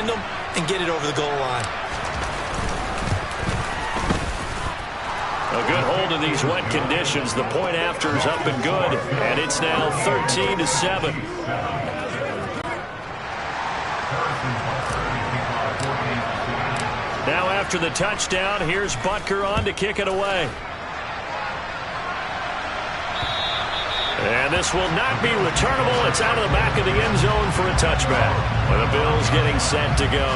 find them and get it over the goal line. A good hold in these wet conditions. The point after is up and good, and it's now 13-7. Now after the touchdown, here's Butker on to kick it away. And this will not be returnable. It's out of the back of the end zone for a touchback. And the Bills getting set to go.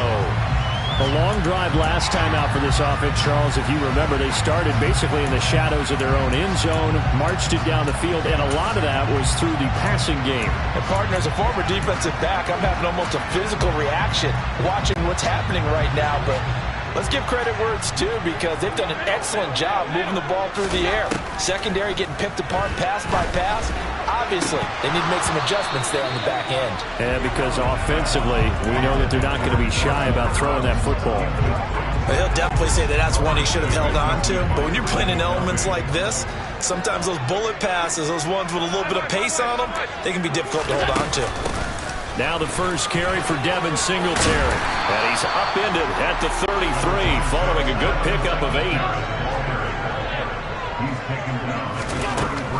A long drive last time out for this offense, Charles. If you remember, they started basically in the shadows of their own end zone, marched it down the field, and a lot of that was through the passing game. And partner, as a former defensive back, I'm having almost a physical reaction watching what's happening right now. But let's give credit where it's due, because they've done an excellent job moving the ball through the air. Secondary getting picked apart pass by pass. Obviously, they need to make some adjustments there on the back end. And because offensively, we know that they're not going to be shy about throwing that football. But he'll definitely say that that's one he should have held on to. But when you're playing in elements like this, sometimes those bullet passes, those ones with a little bit of pace on them, they can be difficult to hold on to. Now the first carry for Devin Singletary. And he's upended at the 33, following a good pickup of 8.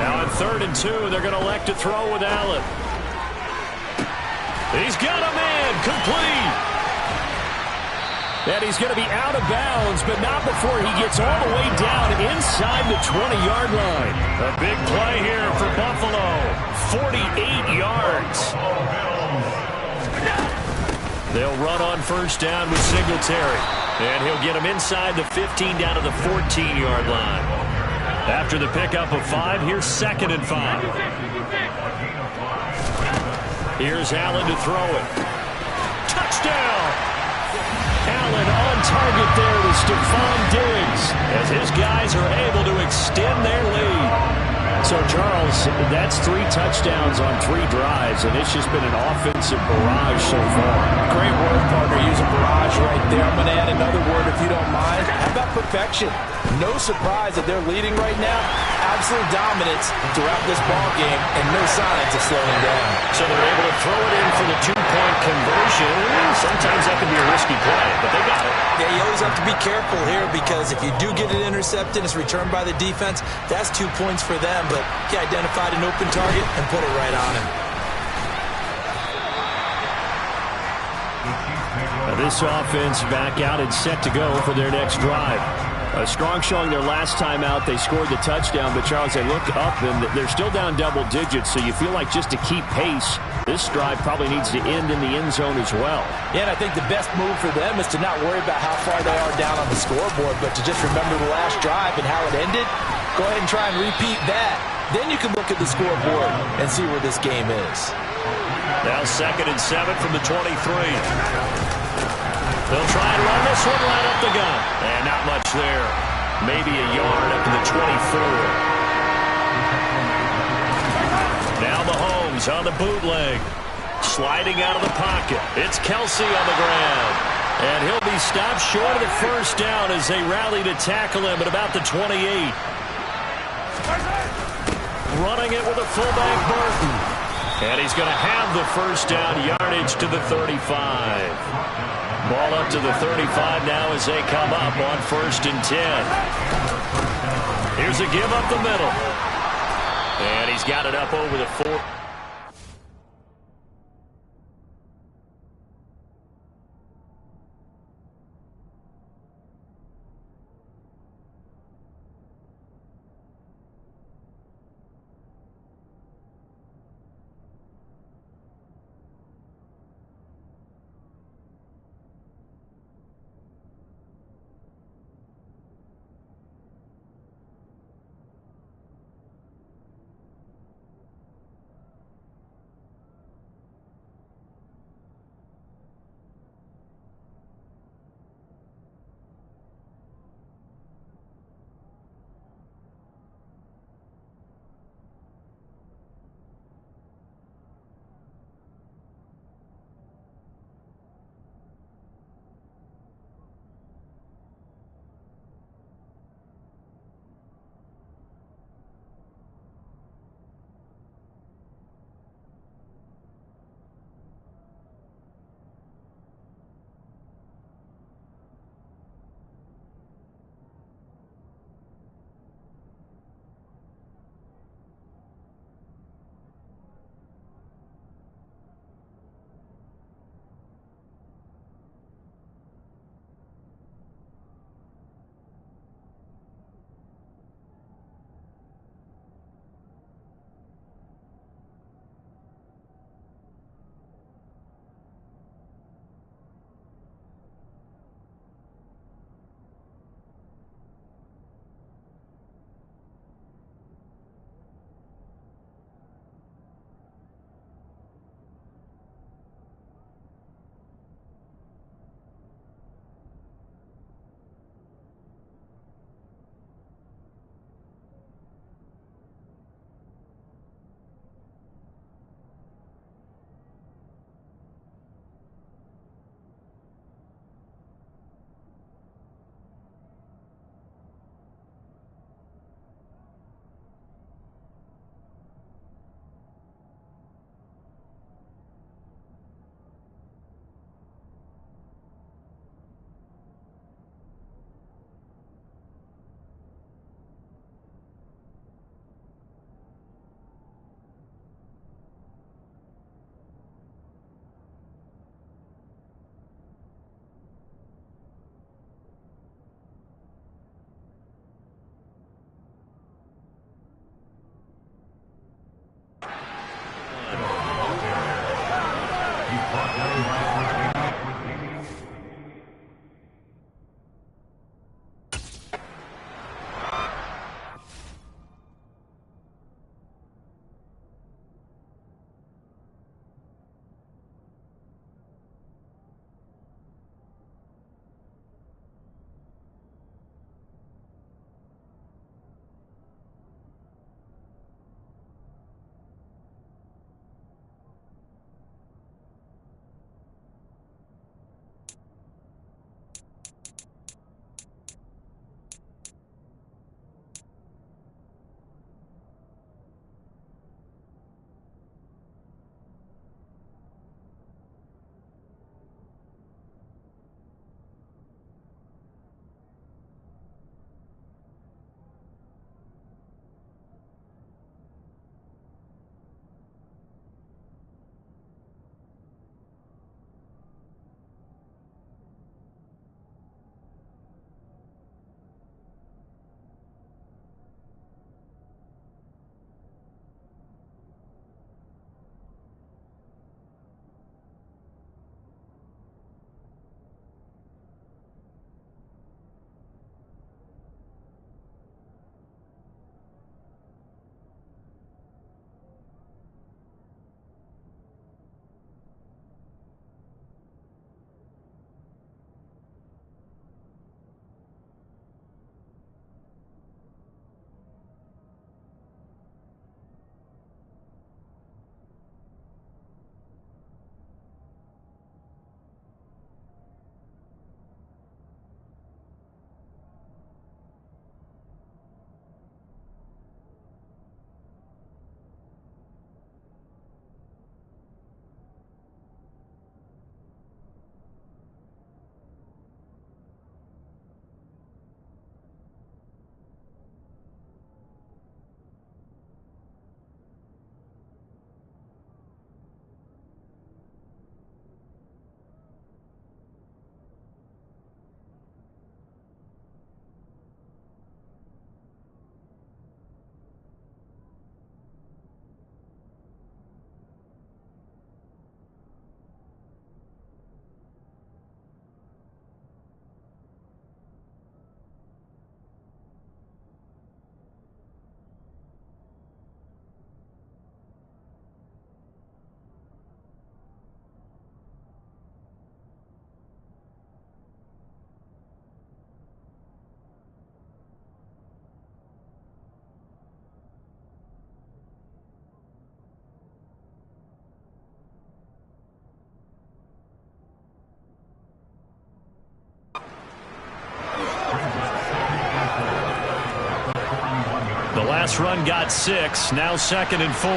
Now on 3rd and 2, they're going to elect to throw with Allen. He's got a man, complete. And he's going to be out of bounds, but not before he gets all the way down inside the 20-yard line. A big play here for Buffalo. 48 yards. They'll run on first down with Singletary. And he'll get him inside the 15 down to the 14-yard line. After the pickup of 5, here's 2nd and 5. Here's Allen to throw it. Touchdown! Allen on target there to Stephon Diggs, as his guys are able to extend their lead. So, Charles, that's 3 touchdowns on 3 drives, and it's just been an offensive barrage so far. Great word, partner. Use a barrage right there. I'm going to add another word if you don't mind. How about perfection? No surprise that they're leading right now. Absolute dominance throughout this ball game, and no signs of slowing down. So they're able to throw it in for the 2-point conversion. Sometimes that can be a risky play, but they got it. Yeah, you always have to be careful here, because if you do get it intercepted, it's returned by the defense. That's 2 points for them, but he identified an open target and put it right on him. Now this offense back out and set to go for their next drive. A strong showing their last time out. They scored the touchdown, but Charles, they look up and they're still down double digits, so you feel like just to keep pace, this drive probably needs to end in the end zone as well. Yeah, and I think the best move for them is to not worry about how far they are down on the scoreboard, but to just remember the last drive and how it ended. Go ahead and try and repeat that. Then you can look at the scoreboard and see where this game is. Now 2nd and 7 from the 23. They'll try and run this one right up the gut. And not much there. Maybe a yard up to the 24. Now Mahomes on the bootleg. Sliding out of the pocket. It's Kelsey on the ground. And he'll be stopped short of the first down as they rally to tackle him at about the 28. Running it with a fullback Burton. And he's going to have the first down yardage to the 35. Ball up to the 35 now as they come up on 1st and 10. Here's a give up the middle. And he's got it up over the 4. last run got 6. Now 2nd and 4.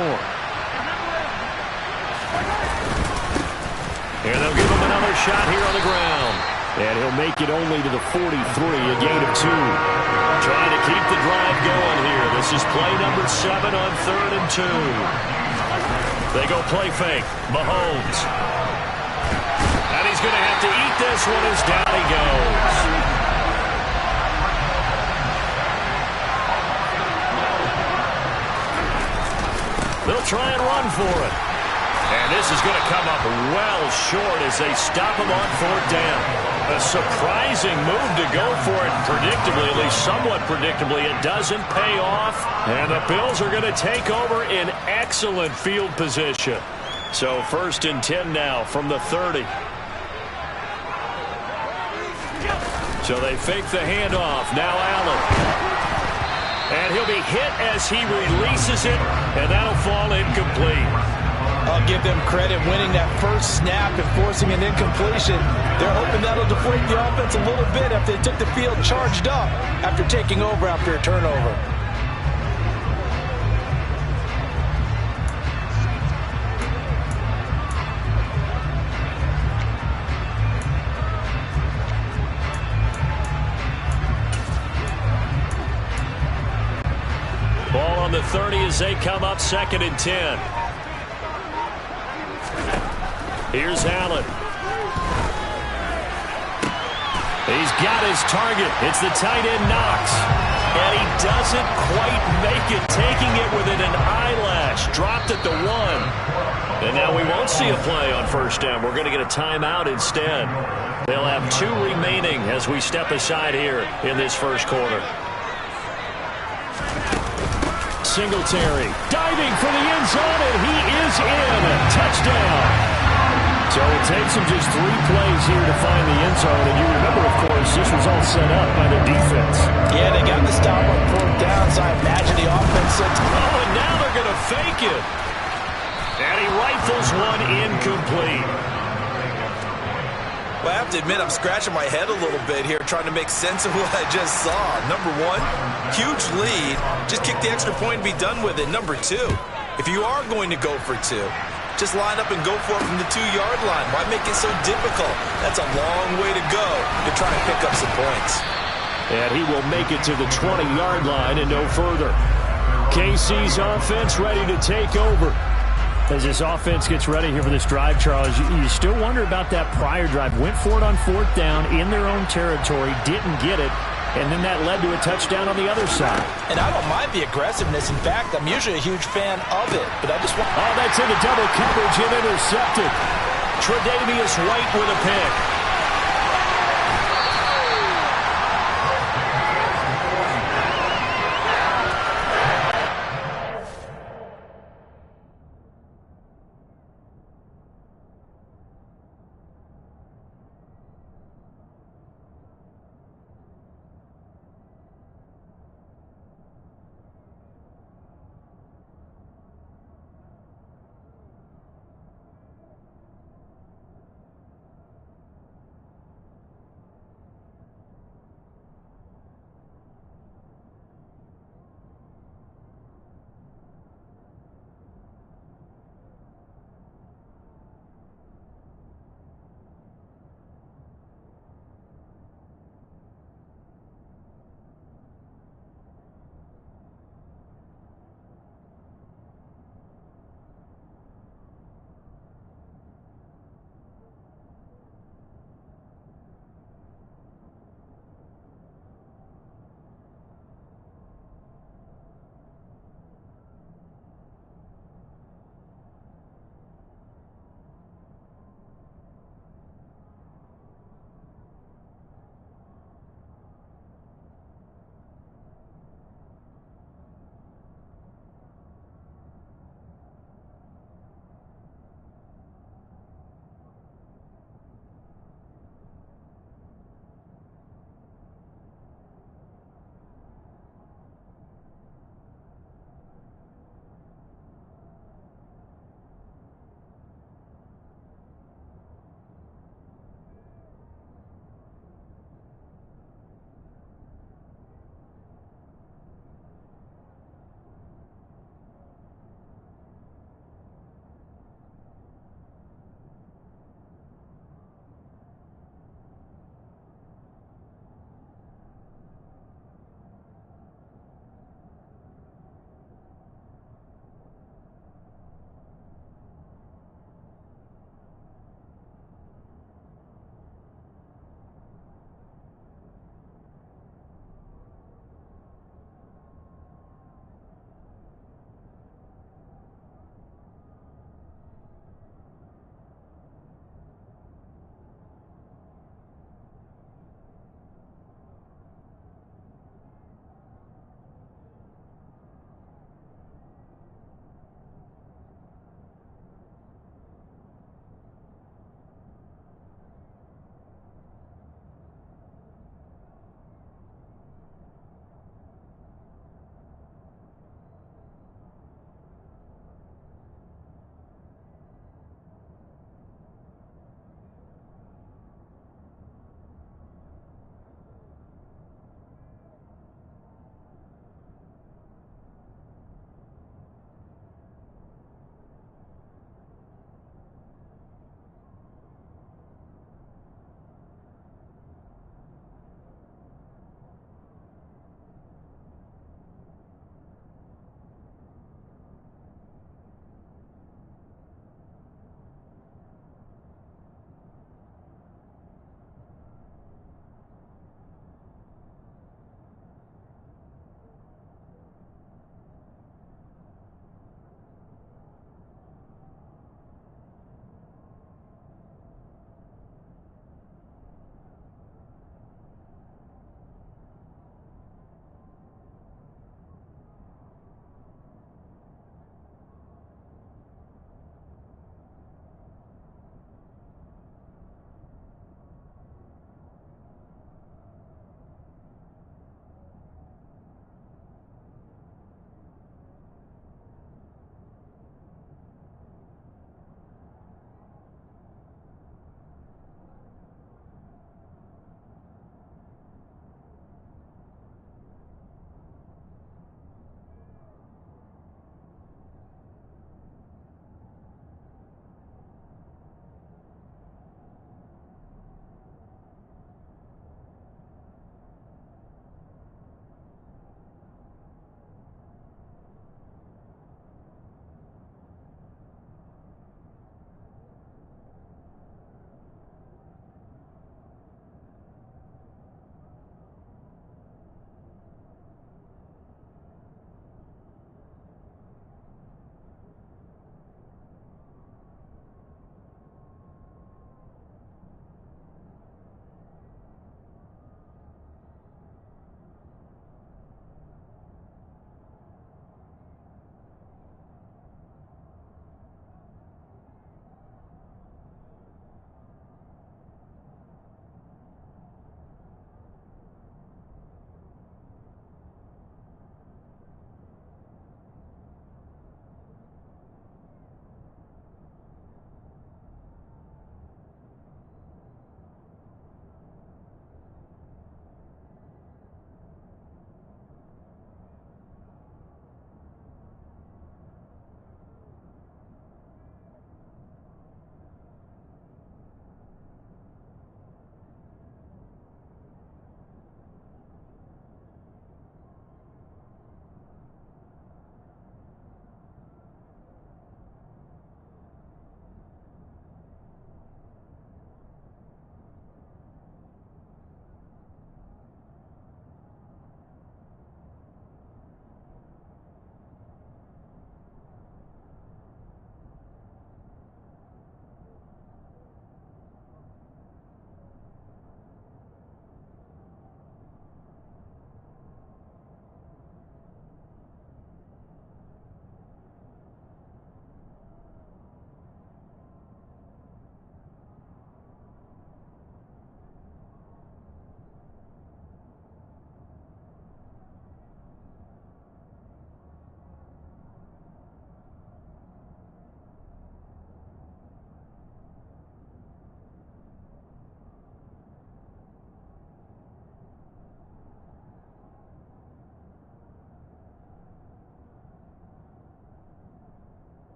And they'll give him another shot here on the ground. And he'll make it only to the 43, a gain of 2. Trying to keep the drive going here. This is play number 7 on 3rd and 2. They go play fake. Mahomes. And he's going to have to eat this one as down he goes. They'll try and run for it. And this is going to come up well short as they stop him on 4th down. A surprising move to go for it predictably, at least somewhat predictably. It doesn't pay off, and the Bills are going to take over in excellent field position. So 1st and 10 now from the 30. So they fake the handoff. Now Allen. And he'll be hit as he releases it, and that'll fall incomplete. I'll give them credit winning that first snap and forcing an incompletion. They're hoping that'll deflate the offense a little bit after they took the field charged up after taking over after a turnover. Ball on the 30 as they come up 2nd and 10. Here's Allen. He's got his target. It's the tight end Knox. And he doesn't quite make it, taking it within an eyelash. Dropped at the 1. And now we won't see a play on 1st down. We're going to get a timeout instead. They'll have 2 remaining as we step aside here in this 1st quarter. Singletary diving for the end zone, and he is in. Touchdown. So it takes him just 3 plays here to find the end zone. And you remember, of course, this was all set up by the defense. Yeah, they got the stop on 4th down, so I imagine the offense said, oh, and now they're going to fake it. And he rifles one incomplete. Well, I have to admit, I'm scratching my head a little bit here trying to make sense of what I just saw. Number 1, huge lead. Just kick the extra point and be done with it. Number 2, if you are going to go for 2, just line up and go for it from the 2-yard line. Why make it so difficult? That's a long way to go to try and pick up some points. And he will make it to the 20-yard line and no further. KC's offense ready to take over. As this offense gets ready here for this drive, Charles, you still wonder about that prior drive. Went for it on 4th down in their own territory, didn't get it, and then that led to a touchdown on the other side. And I don't mind the aggressiveness. In fact, I'm usually a huge fan of it. But I just want... Oh, that's into double coverage and intercepted. Tre'Davious White with a pick.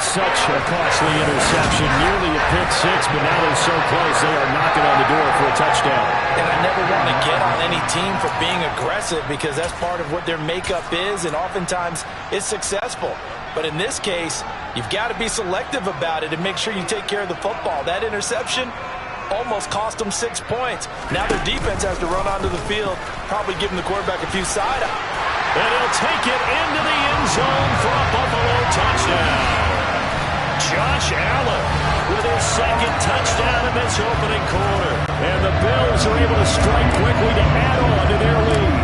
such a costly interception. Nearly a pick six, but now they're so close they are knocking on the door for a touchdown. And I never want to get on any team for being aggressive because that's part of what their makeup is, and oftentimes it's successful. But in this case, you've got to be selective about it and make sure you take care of the football. That interception almost cost them 6 points. Now their defense has to run onto the field, probably giving the quarterback a few side-eyes. And he'll take it into the end zone for a Buffalo touchdown. Josh Allen with his second touchdown in this opening quarter. And the Bills are able to strike quickly to add on to their lead.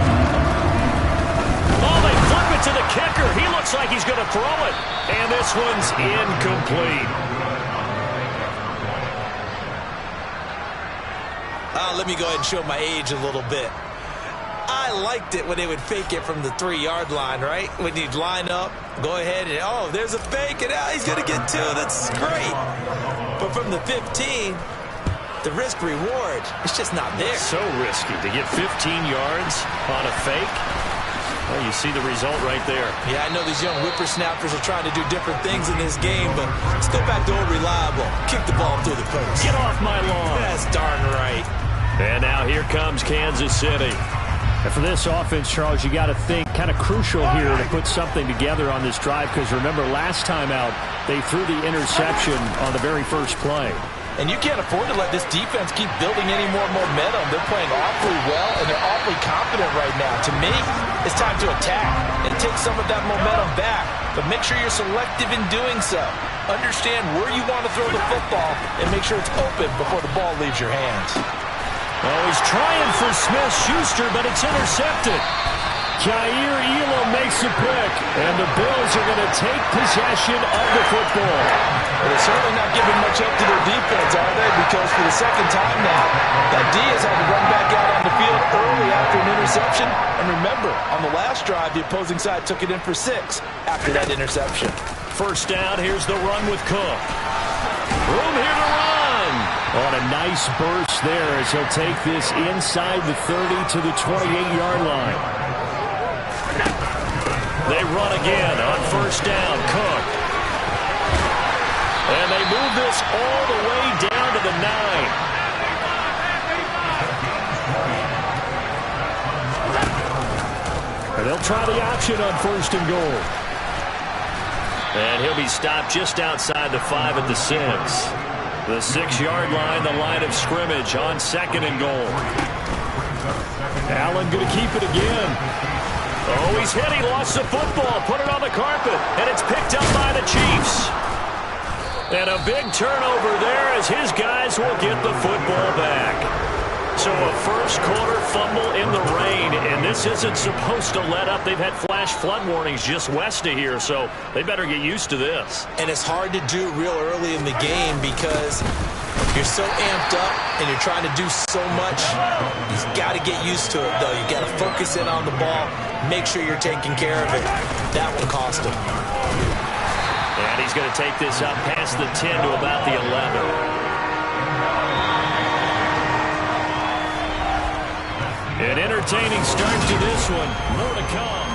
Oh, they flip it to the kicker. He looks like he's going to throw it. And this one's incomplete. Let me go ahead and show my age a little bit. I liked it when they would fake it from the 3-yard line, right? When you'd line up, go ahead and, oh, there's a fake, and he's going to get 2. That's great. But from the 15, the risk-reward, it's just not there. So risky to get 15 yards on a fake. Well, you see the result right there. Yeah, I know these young whippersnappers are trying to do different things in this game, but let's go back to old reliable. Kick the ball through the post. Get off my lawn. That's darn right. And now here comes Kansas City. And for this offense, Charles, you got to think kind of crucial here to put something together on this drive because remember last time out they threw the interception on the very first play. And you can't afford to let this defense keep building any more momentum. They're playing awfully well, and they're awfully confident right now. To me, it's time to attack and take some of that momentum back. But make sure you're selective in doing so. Understand where you want to throw the football and make sure it's open before the ball leaves your hands. Oh, he's trying for Smith-Schuster, but it's intercepted. Jair Elam makes a pick, and the Bills are going to take possession of the football. Well, they're certainly not giving much up to their defense, are they? Because for the second time now, that D has had to run back out on the field early after an interception. And remember, on the last drive, the opposing side took it in for 6 after that interception. First down, here's the run with Cook. Room here to run. On a nice burst there as he'll take this inside the 30 to the 28-yard line. They run again on first down. Cook. And they move this all the way down to the 9. And they'll try the option on first and goal. And he'll be stopped just outside the 5 at the 6. The 6-yard line, the line of scrimmage on second and goal. Allen going to keep it again. Oh, he's hit. He lost the football. Put it on the carpet. And it's picked up by the Chiefs. And a big turnover there as his guys will get the football back. So a first quarter fumble in the rain, and this isn't supposed to let up. They've had flash flood warnings just west of here, so they better get used to this. And it's hard to do real early in the game because you're so amped up and you're trying to do so much. You've got to get used to it, though. You've got to focus in on the ball, make sure you're taking care of it. That will cost him. And he's going to take this up past the 10 to about the 11. An entertaining start to this one. More to come.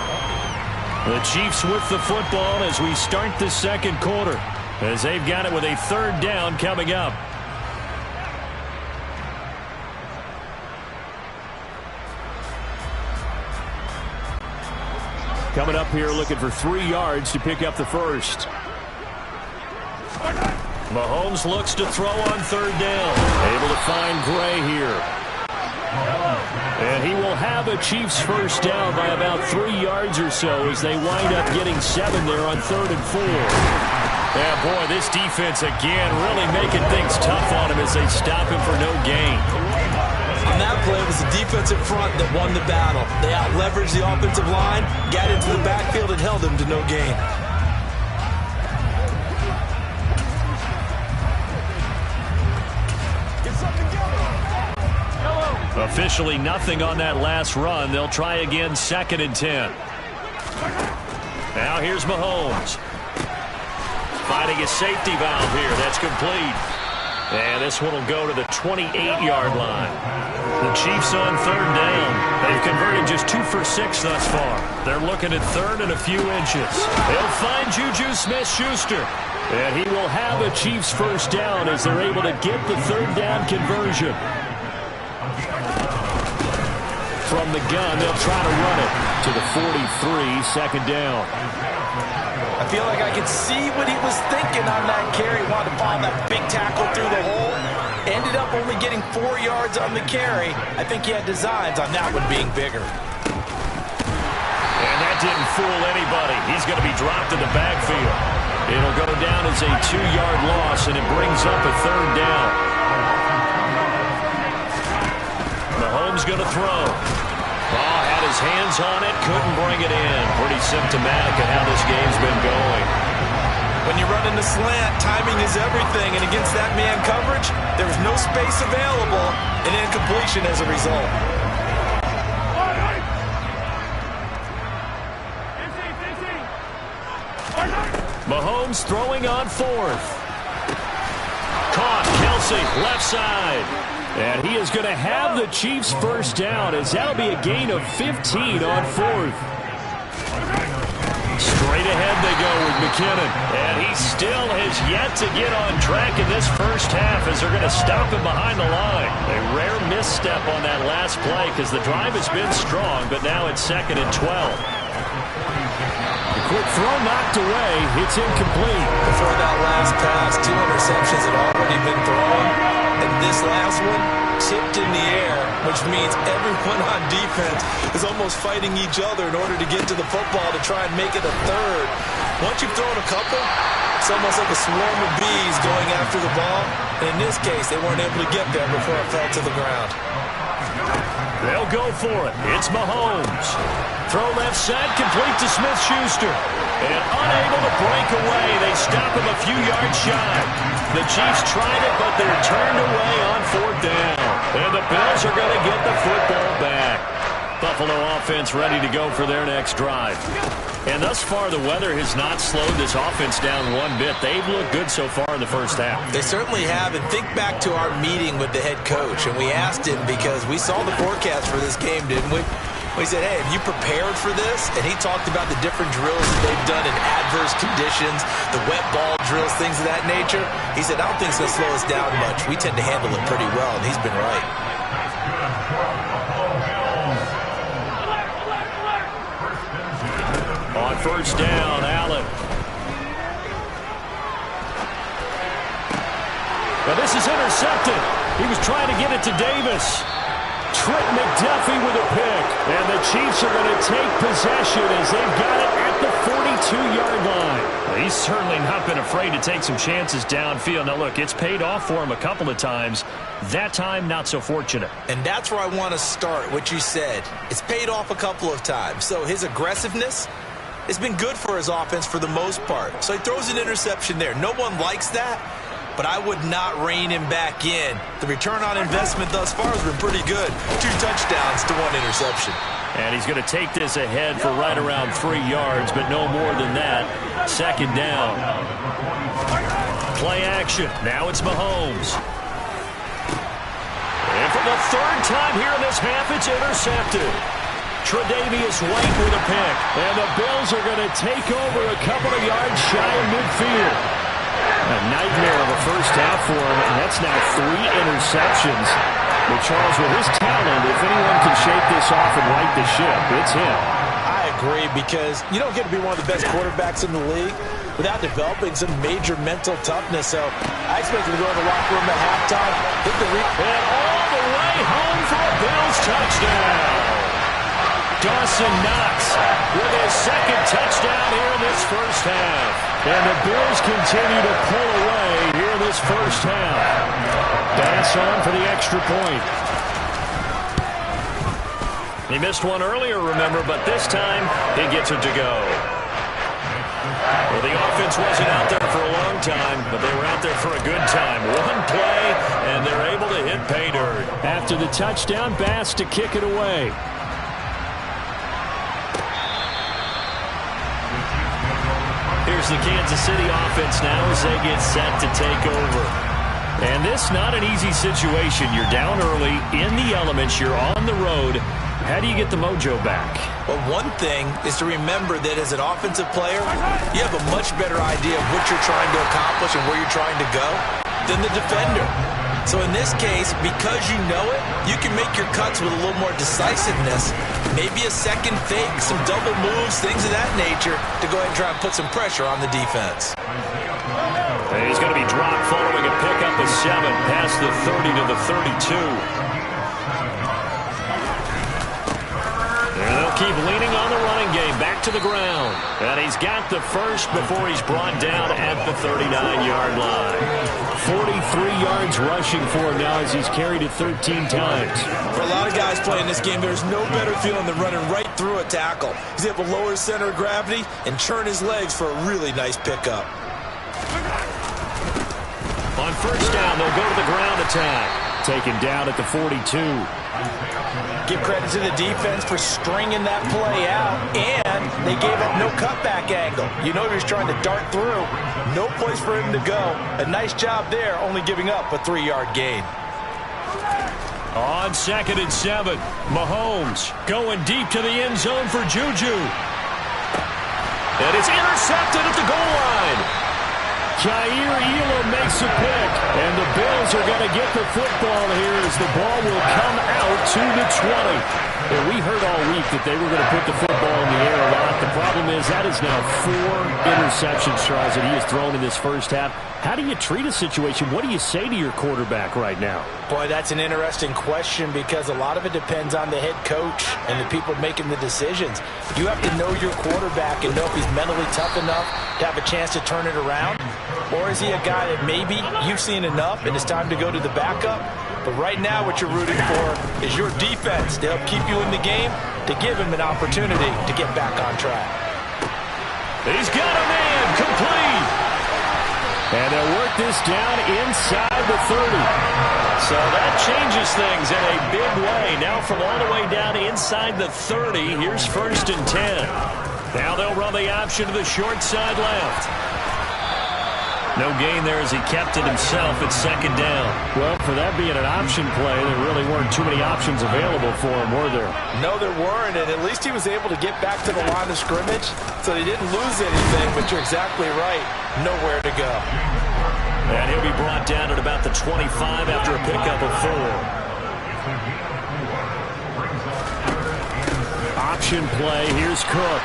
The Chiefs with the football as we start the second quarter, as they've got it with a third down coming up. Coming up here looking for 3 yards to pick up the first. Mahomes looks to throw on third down. Able to find Gray here. And he will have a Chiefs first down by about 3 yards or so as they wind up getting 7 there on 3rd and 4. Yeah, boy, this defense again really making things tough on him as they stop him for no gain. On that play, it was the defensive front that won the battle. They out-leveraged the offensive line, got into the backfield, and held him to no gain. Officially nothing on that last run. They'll try again, 2nd and 10. Now here's Mahomes. Finding a safety valve here. That's complete. And this one will go to the 28-yard line. The Chiefs on third down. They've converted just 2 for 6 thus far. They're looking at third and a few inches. They'll find Juju Smith-Schuster. And he will have a Chiefs first down as they're able to get the third down conversion. From the gun, they'll try to run it to the 43, second down. I feel like I could see what he was thinking on that carry. Wanted to bomb that big tackle through the hole. Ended up only getting 4 yards on the carry. I think he had designs on that one being bigger. And that didn't fool anybody. He's going to be dropped in the backfield. It'll go down as a 2-yard loss, and it brings up a third down. Mahomes going to throw. Ball had his hands on it, couldn't bring it in. Pretty symptomatic of how this game's been going. When you run in the slant, timing is everything, and against that man coverage, there's no space available, and incompletion as a result. Mahomes throwing on fourth. Caught, Kelsey, left side. And he is going to have the Chiefs first down, as that'll be a gain of 15 on fourth. Straight ahead they go with McKinnon. And he still has yet to get on track in this first half, as they're going to stop him behind the line. A rare misstep on that last play, because the drive has been strong, but now it's 2nd and 12. The quick throw knocked away. It's incomplete. Before that last pass, 2 interceptions had already been thrown. And this last one tipped in the air, which means everyone on defense is almost fighting each other in order to get to the football to try and make it a third. Once you've thrown a couple, it's almost like a swarm of bees going after the ball. And in this case, they weren't able to get there before it fell to the ground. They'll go for it. It's Mahomes. Throw left side, complete to Smith-Schuster. And unable to break away, they stop him a few yards shy. The Chiefs tried it, but they're turned away on fourth down. And the Bills are going to get the football back. Buffalo offense ready to go for their next drive. And thus far, the weather has not slowed this offense down one bit. They've looked good so far in the first half. They certainly have. And think back to our meeting with the head coach. And we asked him, because we saw the forecast for this game, didn't we? We said, hey, have you prepared for this? And he talked about the different drills that they've done in adverse conditions, the wet ball drills, things of that nature. He said, I don't think it's going to slow us down much. We tend to handle it pretty well, and he's been right. On first down, Allen. But this is intercepted. He was trying to get it to Davis. Trent McDuffie with a pick. And the Chiefs are going to take possession as they've got it at the 42-yard line. Well, he's certainly not been afraid to take some chances downfield. Now, look, it's paid off for him a couple of times. That time, not so fortunate. And that's where I want to start, what you said. It's paid off a couple of times. So his aggressiveness, it's been good for his offense for the most part. So he throws an interception there. No one likes that, but I would not rein him back in. The return on investment thus far has been pretty good. 2 touchdowns to 1 interception. And he's going to take this ahead for right around 3 yards, but no more than that. Second down. Play action. Now it's Mahomes. And for the third time here in this half, it's intercepted. Tre'Davious White with a pick. And the Bills are going to take over a couple of yards shy of midfield. A nightmare of a first half for him, and that's now 3 interceptions. But Charles, with his talent, if anyone can shake this off and right the ship, it's him. I agree, because you don't get to be one of the best quarterbacks in the league without developing some major mental toughness. So I expect him to go in the locker room at halftime, hit the and all the way home for a Bills touchdown. Dawson Knox with his second touchdown here in this first half. And the Bills continue to pull away here in this first half. Bass on for the extra point. He missed one earlier, remember, but this time he gets it to go. Well, the offense wasn't out there for a long time, but they were out there for a good time. One play, and they're able to hit pay dirt. After the touchdown, Bass to kick it away. Here's the Kansas City offense now as they get set to take over. And And this not an easy situation. You're down early, in the elements, you're on the road. How do you get the mojo back? Well, one thing is to remember that as an offensive player, you have a much better idea of what you're trying to accomplish and where you're trying to go than the defender. So in this case, because you know it, you can make your cuts with a little more decisiveness, maybe a second fake, some double moves, things of that nature, to go ahead and try and put some pressure on the defense. And he's going to be dropped following a pickup of 7 past the 30 to the 32. And they'll keep leaning on the running game, back to the ground. And he's got the first before he's brought down at the 39-yard line. 43 yards rushing for him now as he's carried it 13 times. For a lot of guys playing this game, there's no better feeling than running right through a tackle. He's able to lower his center of gravity and churn his legs for a really nice pickup. On first down, they'll go to the ground attack. Taken down at the 42. Give credit to the defense for stringing that play out, and they gave up no cutback angle. You know he was trying to dart through. No place for him to go. A nice job there, only giving up a 3-yard gain. On 2nd and 7, Mahomes going deep to the end zone for Juju. And it's intercepted at the goal line. Jair Elam makes a pick, and the Bills are going to get the football here as the ball will come out to the 20. And we heard all week that they were going to put the football in the air a lot. The problem is that is now 4 interceptions, Charles, that he has thrown in this first half. How do you treat a situation? What do you say to your quarterback right now? Boy, that's an interesting question because a lot of it depends on the head coach and the people making the decisions. You have to know your quarterback and know if he's mentally tough enough to have a chance to turn it around. Or is he a guy that maybe you've seen enough and it's time to go to the backup? But right now what you're rooting for is your defense to help keep you in the game, to give him an opportunity to get back on track. He's got a man complete. And they'll work this down inside the 30. So that changes things in a big way. Now from all the way down inside the 30, here's 1st and 10. Now they'll run the option to the short side left. No gain there as he kept it himself at 2nd down. Well, for that being an option play, there really weren't too many options available for him, were there? No, there weren't, and at least he was able to get back to the line of scrimmage, so he didn't lose anything, but you're exactly right. Nowhere to go. And he'll be brought down at about the 25 after a pickup of 4. Option play, here's Cook.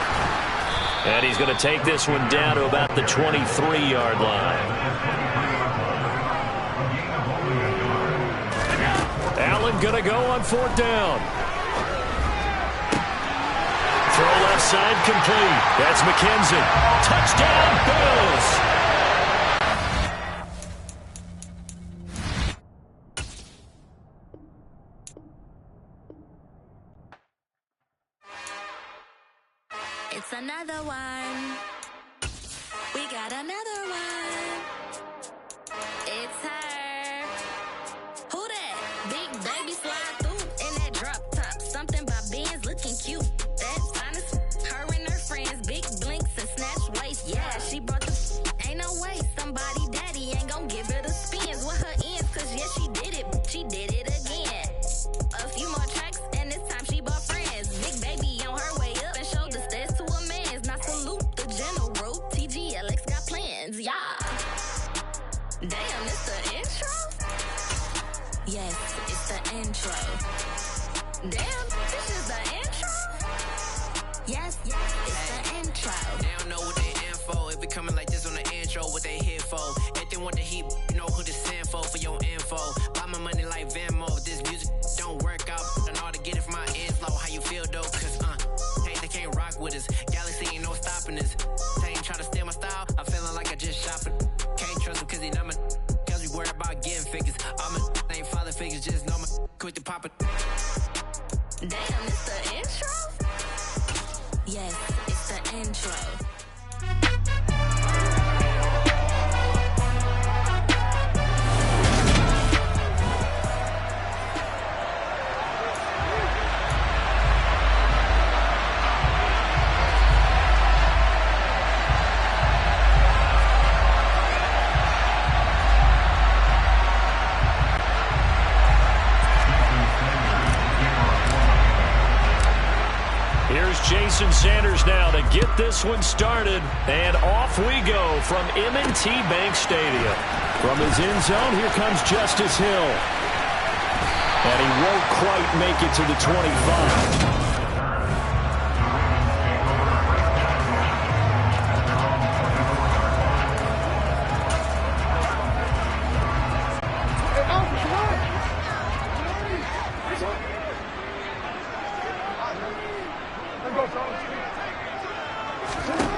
And he's going to take this one down to about the 23-yard line. Allen going to go on 4th down. Throw left side complete. That's McKenzie. Touchdown, Bills. It's another one. We got another one. It's her. Who that? Big baby slide through in that drop top. Something about Benz looking cute. That's honest. Her and her friends, big blinks and snatch waist. Yeah, she brought the ain't no way. Somebody daddy ain't gonna give her the spins with her ends. Cause yeah, she did it. She did it again. A few more tracks and this time she bought friends. Big baby on her way up and showed the stairs to a man's. Now salute the general. TGLX got plans, yeah. Damn, it's the intro? Yes, it's the intro. Damn, this is the intro? Yes, it's the intro. They don't know what they info. If we coming like this on the intro, what they here for? If they want the heat, you know who to send for your info. Buy my money like Venmo. If this music don't work out, I know how to get it from my inflow. How you feel though? Cause hey, they can't rock with us. Galaxy ain't no stopping us. They ain't try to steal my style. I'm feeling like I just shot for. Can't trust him cause he not my. Cause we worried about getting figures. All my ain't father figures, just know my quick to pop it. Damn, it's the intro? Yes, it's the intro. Jason Sanders now to get this one started. And off we go from M&T Bank Stadium. From his end zone, here comes Justice Hill. And he won't quite make it to the 25.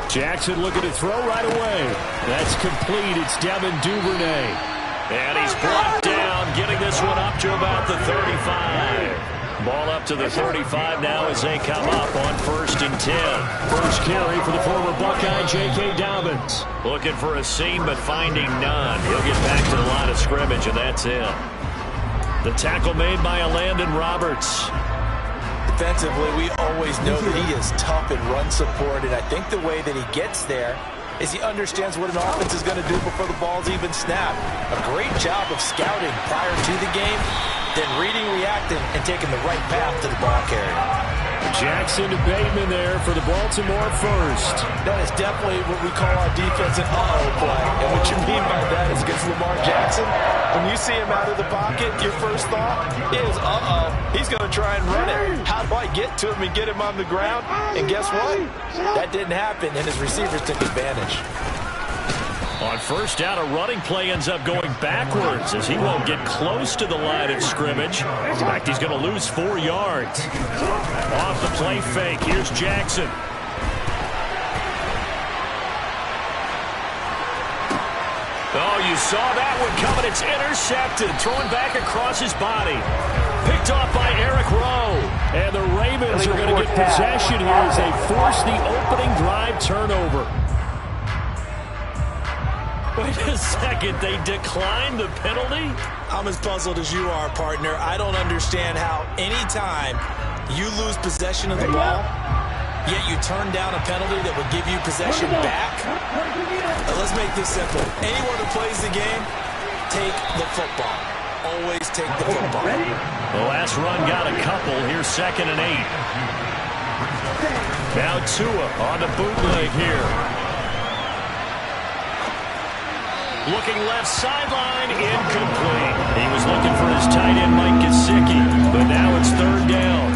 Jackson looking to throw right away. That's complete. It's Devin Duvernay. And he's brought down, getting this one up to about the 35. Ball up to the 35 now as they come up on 1st and 10. First carry for the former Buckeye, J.K. Dobbins. Looking for a seam, but finding none. He'll get back to the line of scrimmage, and that's it. The tackle made by Landon Roberts. Defensively, we always know that he is tough in run support, and I think the way that he gets there is he understands what an offense is going to do before the ball's even snapped. A great job of scouting prior to the game, then reading, reacting, and taking the right path to the ball carrier. Jackson to Bateman there for the Baltimore first. That is definitely what we call our defense an uh-oh play. And what you mean by that is against Lamar Jackson, when you see him out of the pocket, your first thought is, uh-oh, he's going to try and run it. How do I get to him and get him on the ground? And guess what? That didn't happen, and his receivers took advantage. On first down, a running play ends up going backwards as he won't get close to the line of scrimmage. In fact, he's going to lose 4 yards. Off the play fake, here's Jackson. Oh, you saw that one coming. It's intercepted. Throwing back across his body. Picked off by Eric Rowe. And the Ravens are going to get possession here as they force the opening drive turnover. Wait a second, they declined the penalty? I'm as puzzled as you are, partner. I don't understand how any time you lose possession of the ball, yet you turn down a penalty that would give you possession back. Let's make this simple. Anyone who plays the game, take the football. Always take the football. The last run got a couple. Here's 2nd and 8. Now Tua on the bootleg here. Looking left sideline, incomplete. He was looking for his tight end, Mike Gesicki, but now it's 3rd down.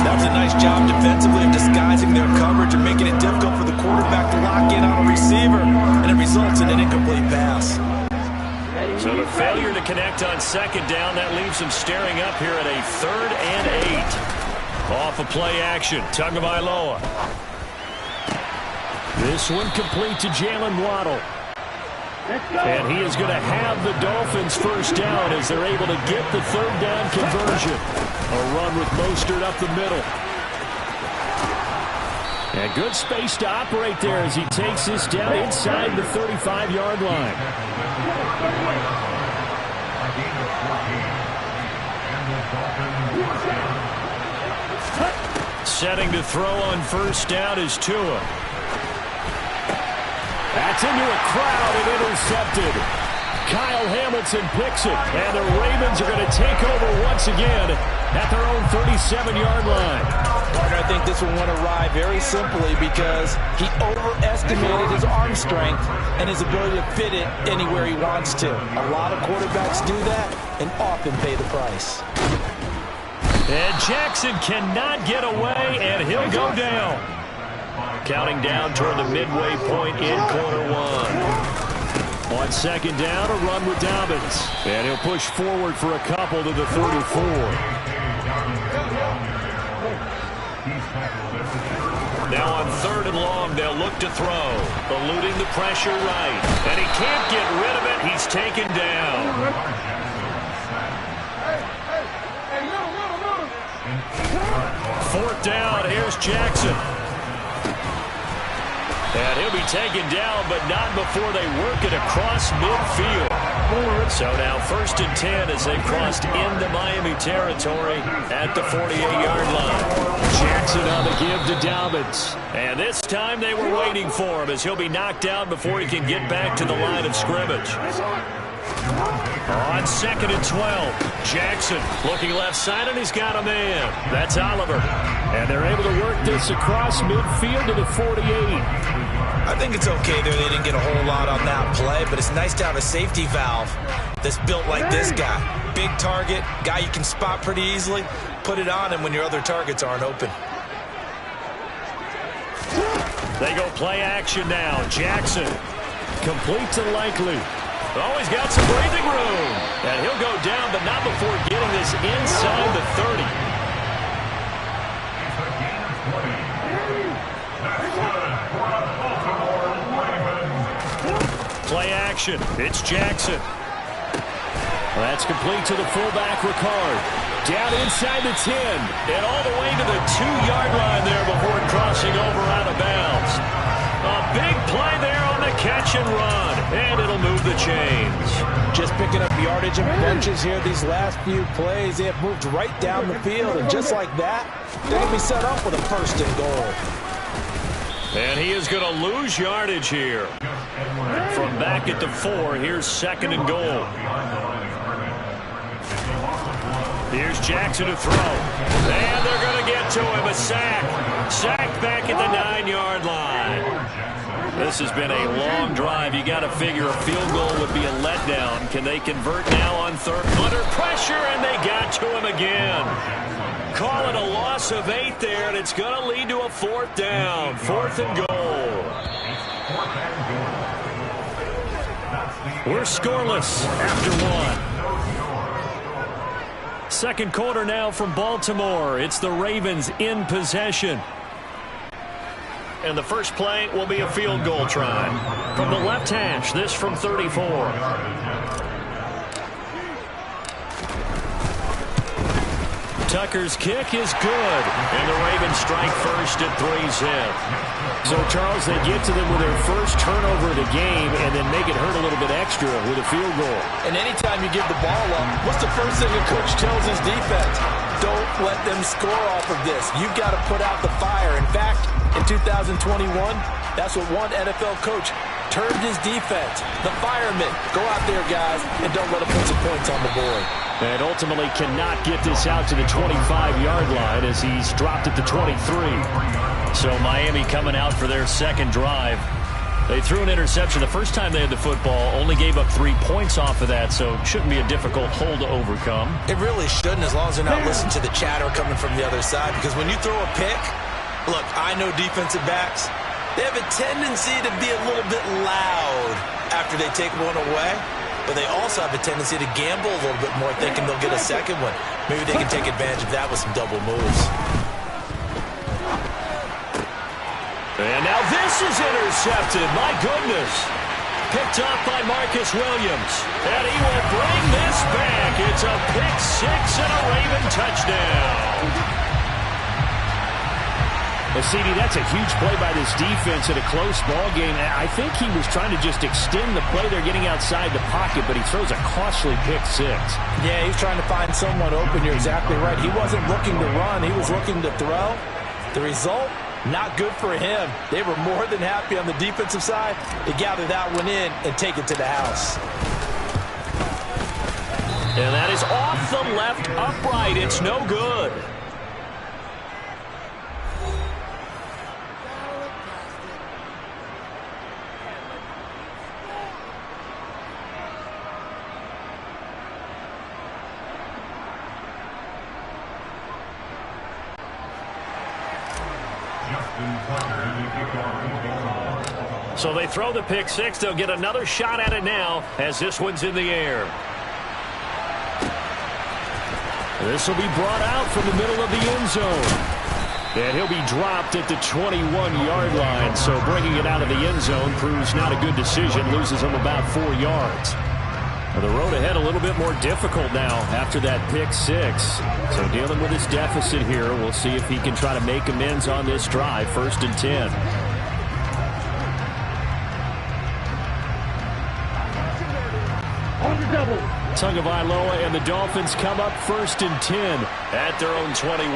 That was a nice job defensively of disguising their coverage and making it difficult for the quarterback to lock in on a receiver, and it results in an incomplete pass. So the failure to connect on 2nd down, that leaves him staring up here at a 3rd and 8. Off a play action, Tagovailoa. This one complete to Jalen Waddle. And he is going to have the Dolphins first down as they're able to get the 3rd down conversion. A run with Mostert up the middle. And good space to operate there as he takes this down inside the 35-yard line. Setting to throw on first down is Tua. That's into a crowd and intercepted. Kyle Hamilton picks it, and the Ravens are going to take over once again at their own 37-yard line. Partner, I think this will want to ride very simply because he overestimated his arm strength and his ability to fit it anywhere he wants to. A lot of quarterbacks do that and often pay the price. And Jackson cannot get away, and he'll go down. Counting down toward the midway point in quarter 1. On 2nd down, a run with Dobbins. And he'll push forward for a couple to the 34. Now on 3rd and long, they'll look to throw. Eluding the pressure right. And he can't get rid of it. He's taken down. 4th down, here's Jackson. And he'll be taken down, but not before they work it across midfield. So now 1st and 10 as they crossed into Miami territory at the 48-yard line. Jackson on the give to Dobbins. And this time they were waiting for him as he'll be knocked out before he can get back to the line of scrimmage. On 2nd and 12, Jackson looking left side, and he's got a man. That's Oliver. And they're able to work this across midfield to the 48. I think it's okay there. They didn't get a whole lot on that play, but it's nice to have a safety valve that's built like this guy. Big target, guy you can spot pretty easily. Put it on him when your other targets aren't open. They go play action now. Jackson complete to Likely. Oh, he's got some breathing room. And he'll go down, but not before getting this inside the 30. Play action. It's Jackson. That's complete to the fullback, Ricard. Down inside the 10. And all the way to the 2-yard line there before crossing over out of bounds. A big play there on the catch and run. And it'll move the chains. Just picking up yardage in bunches here these last few plays. They have moved right down the field. And just like that, they're going to be set up with a 1st and goal. And he is going to lose yardage here. From back at the 4, here's 2nd and goal. Here's Jackson to throw. And they're going to get to him. A sack. Sacked back at the 9-yard line. This has been a long drive. You got to figure a field goal would be a letdown. Can they convert now on 3rd? Under pressure, and they got to him again. Call it a loss of 8 there, and it's going to lead to a 4th down. 4th and goal. We're scoreless after 1. 2nd quarter now from Baltimore. It's the Ravens in possession. And the first play will be a field goal try. From the left hash, this from 34. Tucker's kick is good. And the Ravens strike first at 3-zip. So, Charles, they get to them with their first turnover of the game and then make it hurt a little bit extra with a field goal. And anytime you give the ball up, what's the first thing a coach tells his defense? Don't let them score off of this. You've got to put out the fire. In fact, in 2021, that's what one NFL coach termed his defense. The firemen. Go out there, guys, and don't let them put some points on the board. And ultimately cannot get this out to the 25-yard line as he's dropped at the 23. So Miami coming out for their 2nd drive. They threw an interception the first time they had the football, only gave up 3 points off of that, so it shouldn't be a difficult hole to overcome. It really shouldn't, as long as they're not listening to the chatter coming from the other side, because when you throw a pick, look, I know defensive backs, they have a tendency to be a little bit loud after they take one away, but they also have a tendency to gamble a little bit more, thinking they'll get a 2nd one. Maybe they can take advantage of that with some double moves. And now this is intercepted. My goodness. Picked up by Marcus Williams. And he will bring this back. It's a pick 6 and a Raven touchdown. Well, CD, that's a huge play by this defense in a close ball game. I think he was trying to just extend the play. They're getting outside the pocket, but he throws a costly pick 6. Yeah, he's trying to find someone open. You're exactly right. He wasn't looking to run. He was looking to throw. The result, not good for him. They were more than happy on the defensive side to gather that one in and take it to the house. And that is off the left upright. It's no good. So they throw the pick 6. They'll get another shot at it now as this one's in the air. This will be brought out from the middle of the end zone. And he'll be dropped at the 21-yard line. So bringing it out of the end zone proves not a good decision. Loses him about 4 yards. Well, the road ahead a little bit more difficult now after that pick 6. So dealing with his deficit here. We'll see if he can try to make amends on this drive. 1st and 10. Tagovailoa and the Dolphins come up 1st and 10 at their own 21.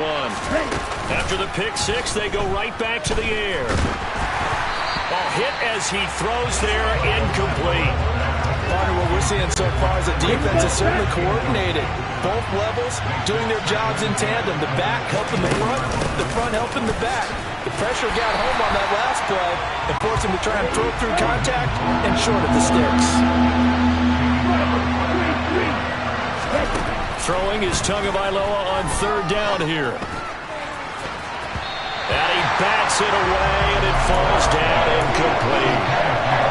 After the pick 6, they go right back to the air. A hit as he throws there, incomplete. Partner, what we're seeing so far is the defense is certainly coordinated. Both levels doing their jobs in tandem. The back helping the front helping the back. The pressure got home on that last play and forced him to try and throw through contact and short of the sticks. Throwing is Tagovailoa on third down here. And he bats it away, and it falls down incomplete.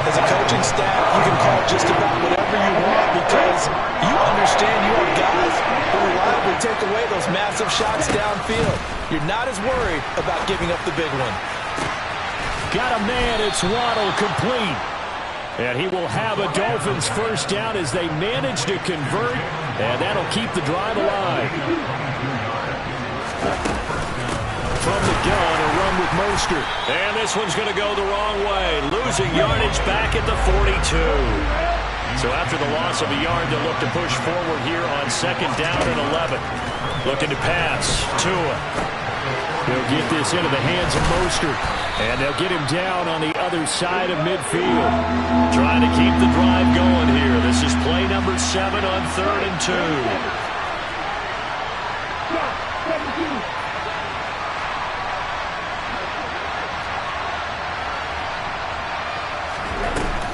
As a coaching staff, you can call just about whatever you want because you understand you have guys who reliably take away those massive shots downfield. You're not as worried about giving up the big one. Got a man, it's Waddle, complete. And he will have a Dolphins first down as they manage to convert, and that'll keep the drive alive. From the gun, a run with Mostert. And this one's going to go the wrong way. Losing yardage back at the 42. So after the loss of a yard, they'll look to push forward here on second down and 11. Looking to pass. Tua. He'll get this into the hands of Mostert. And they'll get him down on the other side of midfield. Trying to keep the drive going here. This is play number 7 on 3rd and 2.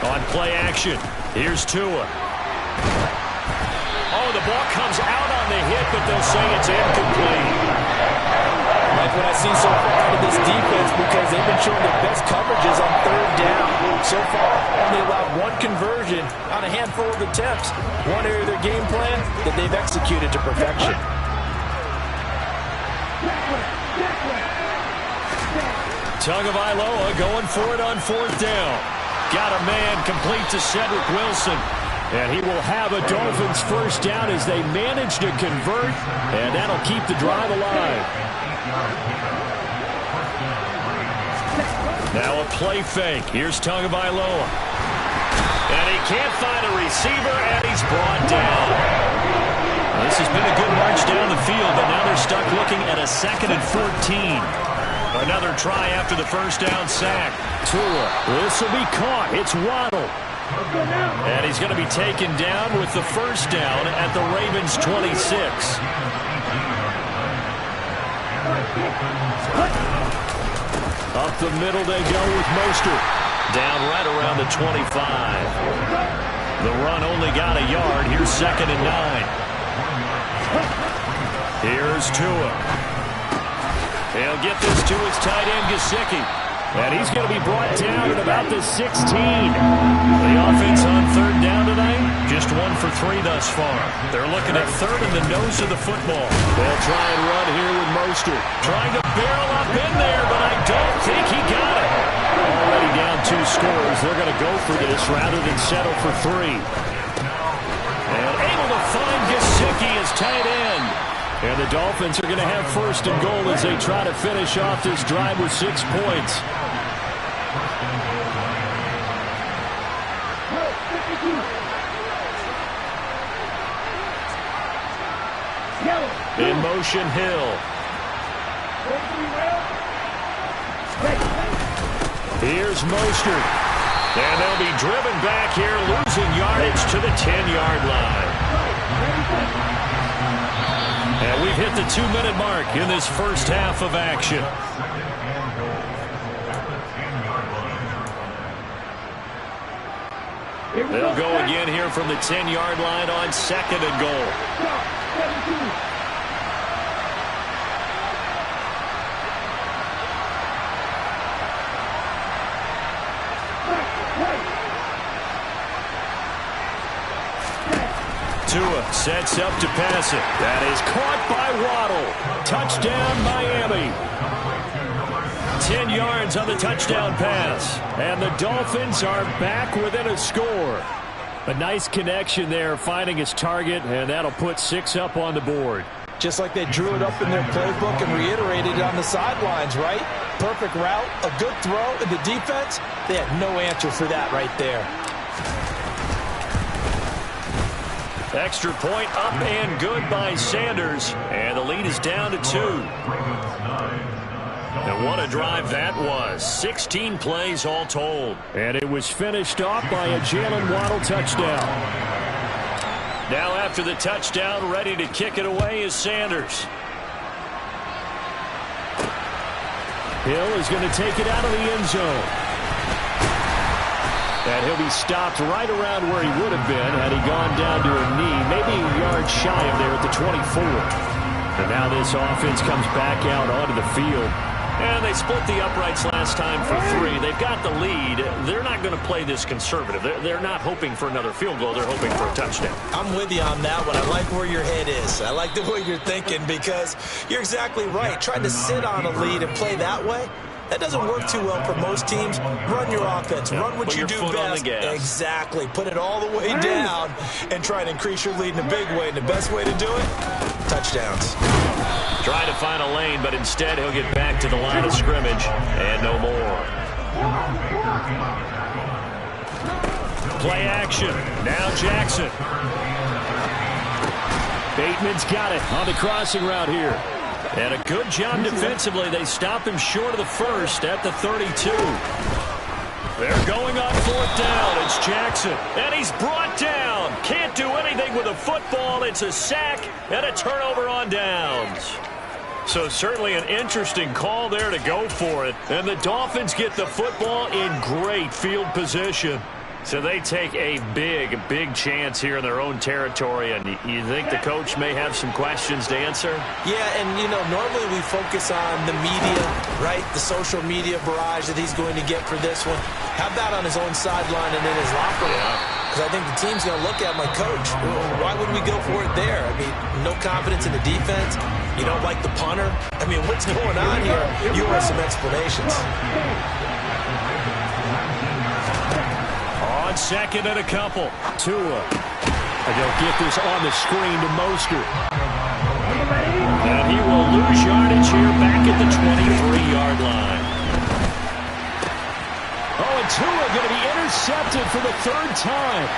On play action, here's Tua. Oh, the ball comes out on the hit, but they'll say it's incomplete. Like what I've seen so far out of this defense because they've been showing their best coverages on third down. So far, only allowed one conversion on a handful of attempts. One area of their game plan that they've executed to perfection. Tagovailoa going for it on 4th down. Got a man, complete to Cedric Wilson. And he will have a Dolphins first down as they manage to convert, and that'll keep the drive alive. Now a play fake. Here's Tagovailoa. And he can't find a receiver, and he's brought down. This has been a good march down the field, but now they're stuck looking at a 2nd and 14. Another try after the first down sack. Tua, this will be caught. It's Waddle. And he's going to be taken down with the first down at the Ravens' 26. Up the middle they go with Mostert. Down right around the 25. The run only got a yard. Here's 2nd and 9. Here's Tua. He'll get this to his tight end, Gesicki. And he's going to be brought down at about the 16. The offense on third down tonight, just 1 for 3 thus far. They're looking at third in the nose of the football. They'll try and run here with Mostert. Trying to barrel up in there, but I don't think he got it. Already down 2 scores. They're going to go for this rather than settle for 3. And able to find Gesicki as tight end. And the Dolphins are going to have first and goal as they try to finish off this drive with 6 points. In motion, Hill. Here's Mostert. And they'll be driven back here, losing yardage to the 10-yard line. And we've hit the 2-minute mark in this first half of action. They'll go again here from the 10-yard line on 2nd and goal. Tua sets up to pass it. That is caught by Waddle. Touchdown, Miami. 10 yards on the touchdown pass. And the Dolphins are back within a score. A nice connection there, finding his target, and that'll put 6 up on the board. Just like they drew it up in their playbook and reiterated it on the sidelines, right? Perfect route, a good throw, and the defense, they had no answer for that right there. Extra point up and good by Sanders. And the lead is down to 2. And what a drive that was. 16 plays all told. And it was finished off by a Jalen Waddle touchdown. Now after the touchdown, ready to kick it away is Sanders. Hill is going to take it out of the end zone. And he'll be stopped right around where he would have been had he gone down to a knee, maybe a yard shy of there at the 24. And now this offense comes back out onto the field. And they split the uprights last time for 3. They've got the lead. They're not going to play this conservative. They're not hoping for another field goal. They're hoping for a touchdown. I'm with you on that one. I like where your head is. I like the way you're thinking because you're exactly right. Trying to sit on a lead and play that way, that doesn't work too well for most teams. Run your offense. Run what you do best. Exactly. Put it all the way down and try to increase your lead in a big way. And the best way to do it, touchdowns. Trying to find a lane, but instead he'll get back to the line of scrimmage and no more. Play action. Now Jackson. Bateman's got it on the crossing route here. And a good job defensively. They stop him short of the first at the 32. They're going on 4th down. It's Jackson. And he's brought down. Can't do anything with a football. It's a sack and a turnover on downs. So certainly an interesting call there to go for it. And the Dolphins get the football in great field position. So they take a big chance here in their own territory. And you think the coach may have some questions to answer? Yeah, and, normally we focus on the media, right? The social media barrage that he's going to get for this one. How about on his own sideline and in his locker room? Because I think the team's going to look at my coach. Why would we go for it there? I mean, no confidence in the defense. You don't like the punter. I mean, what's going on here? You want some explanations. On 2nd and a couple. Tua. And they'll get this on the screen to Mostert. And he will lose yardage here back at the 23-yard line. Oh, and Tua going to be intercepted for the 3rd time.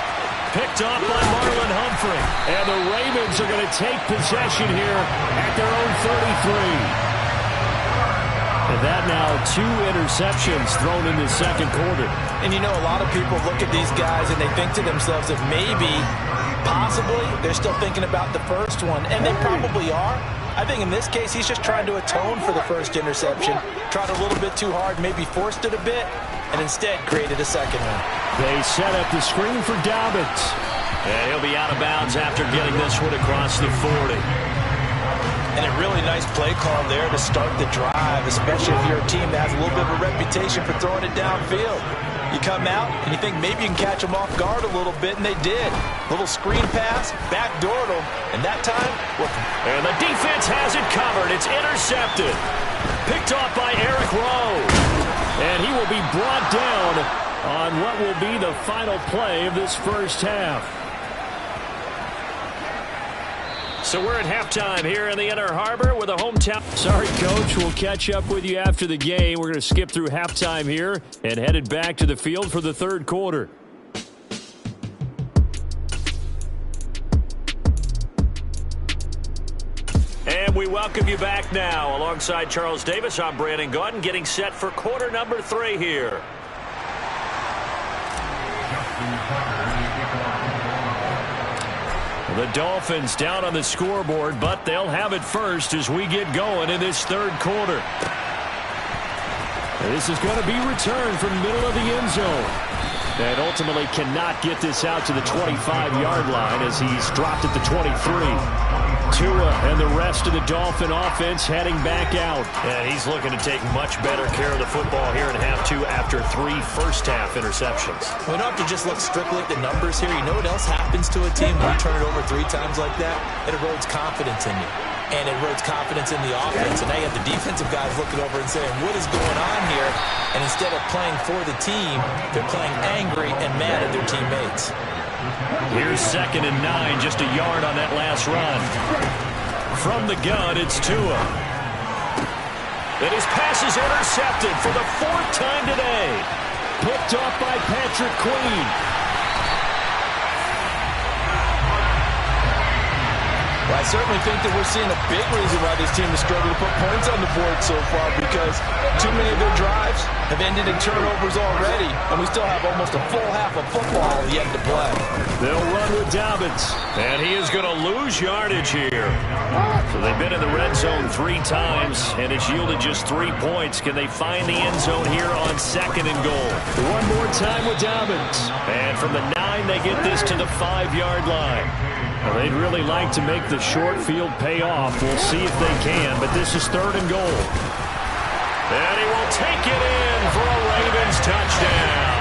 Picked off by Marlon Humphrey. And the Ravens are going to take possession here at their own 33. And that now 2 interceptions thrown in the 2nd quarter. And a lot of people look at these guys and they think to themselves that maybe, possibly, they're still thinking about the first one. And they probably are. I think in this case, he's just trying to atone for the first interception. Tried a little bit too hard, maybe forced it a bit, and instead created a second one. They set up the screen for Dobbins. And he'll be out of bounds after getting this one across the 40. And a really nice play call there to start the drive, especially if you're a team that has a little bit of a reputation for throwing it downfield. You come out and you think maybe you can catch them off guard a little bit, and they did. Little screen pass, backdoored them, and that time, and the defense has it covered. It's intercepted. Picked off by Eric Rowe. And he will be brought down on what will be the final play of this first half. So we're at halftime here in the Inner Harbor with a hometown. Sorry, Coach. We'll catch up with you after the game. We're going to skip through halftime here and headed back to the field for the 3rd quarter. And we welcome you back now. Alongside Charles Davis, I'm Brandon Gaudin, getting set for quarter number 3 here. The Dolphins down on the scoreboard, but they'll have it first as we get going in this 3rd quarter. This is going to be returned from the middle of the end zone. And ultimately cannot get this out to the 25-yard line as he's dropped at the 23. Tua and the rest of the Dolphin offense heading back out. And he's looking to take much better care of the football here in half 2 after 3 first-half interceptions. We don't have to just look strictly at the numbers here. You know what else happens to a team when you turn it over 3 times like that? It erodes confidence in you. And it erodes confidence in the offense. And now you have the defensive guys looking over and saying, what is going on here? And instead of playing for the team, they're playing angry and mad at their teammates. Here's 2nd and 9, just a yard on that last run. From the gun, it's Tua. And his pass is intercepted for the 4th time today. Picked off by Patrick Queen. Well, I certainly think that we're seeing a big reason why this team has struggled to put points on the board so far, because too many of their drives have ended in turnovers already, and we still have almost a full half of football yet to play. They'll run with Dobbins, and he is going to lose yardage here. So they've been in the red zone 3 times, and it's yielded just 3 points. Can they find the end zone here on 2nd and goal? One more time with Dobbins, and from the 9, they get this to the 5-yard line. Well, they'd really like to make the short field pay off. We'll see if they can, but this is 3rd and goal. And he will take it in for a Ravens touchdown.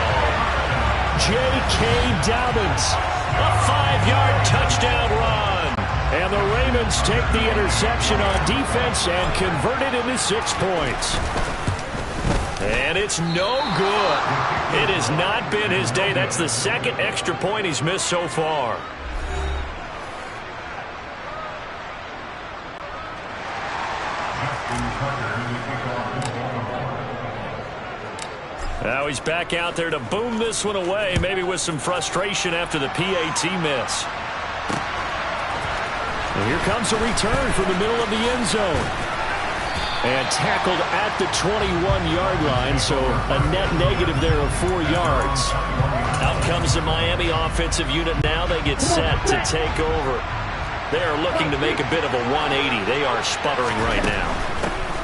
J.K. Dobbins, a 5-yard touchdown run. And the Ravens take the interception on defense and convert it into 6 points. And it's no good. It has not been his day. That's the 2nd extra point he's missed so far. Now he's back out there to boom this one away, maybe with some frustration after the PAT miss. And here comes a return from the middle of the end zone. And tackled at the 21-yard line, so a net negative there of 4 yards. Out comes the Miami offensive unit now. They get set to take over. They are looking to make a bit of a 180. They are sputtering right now.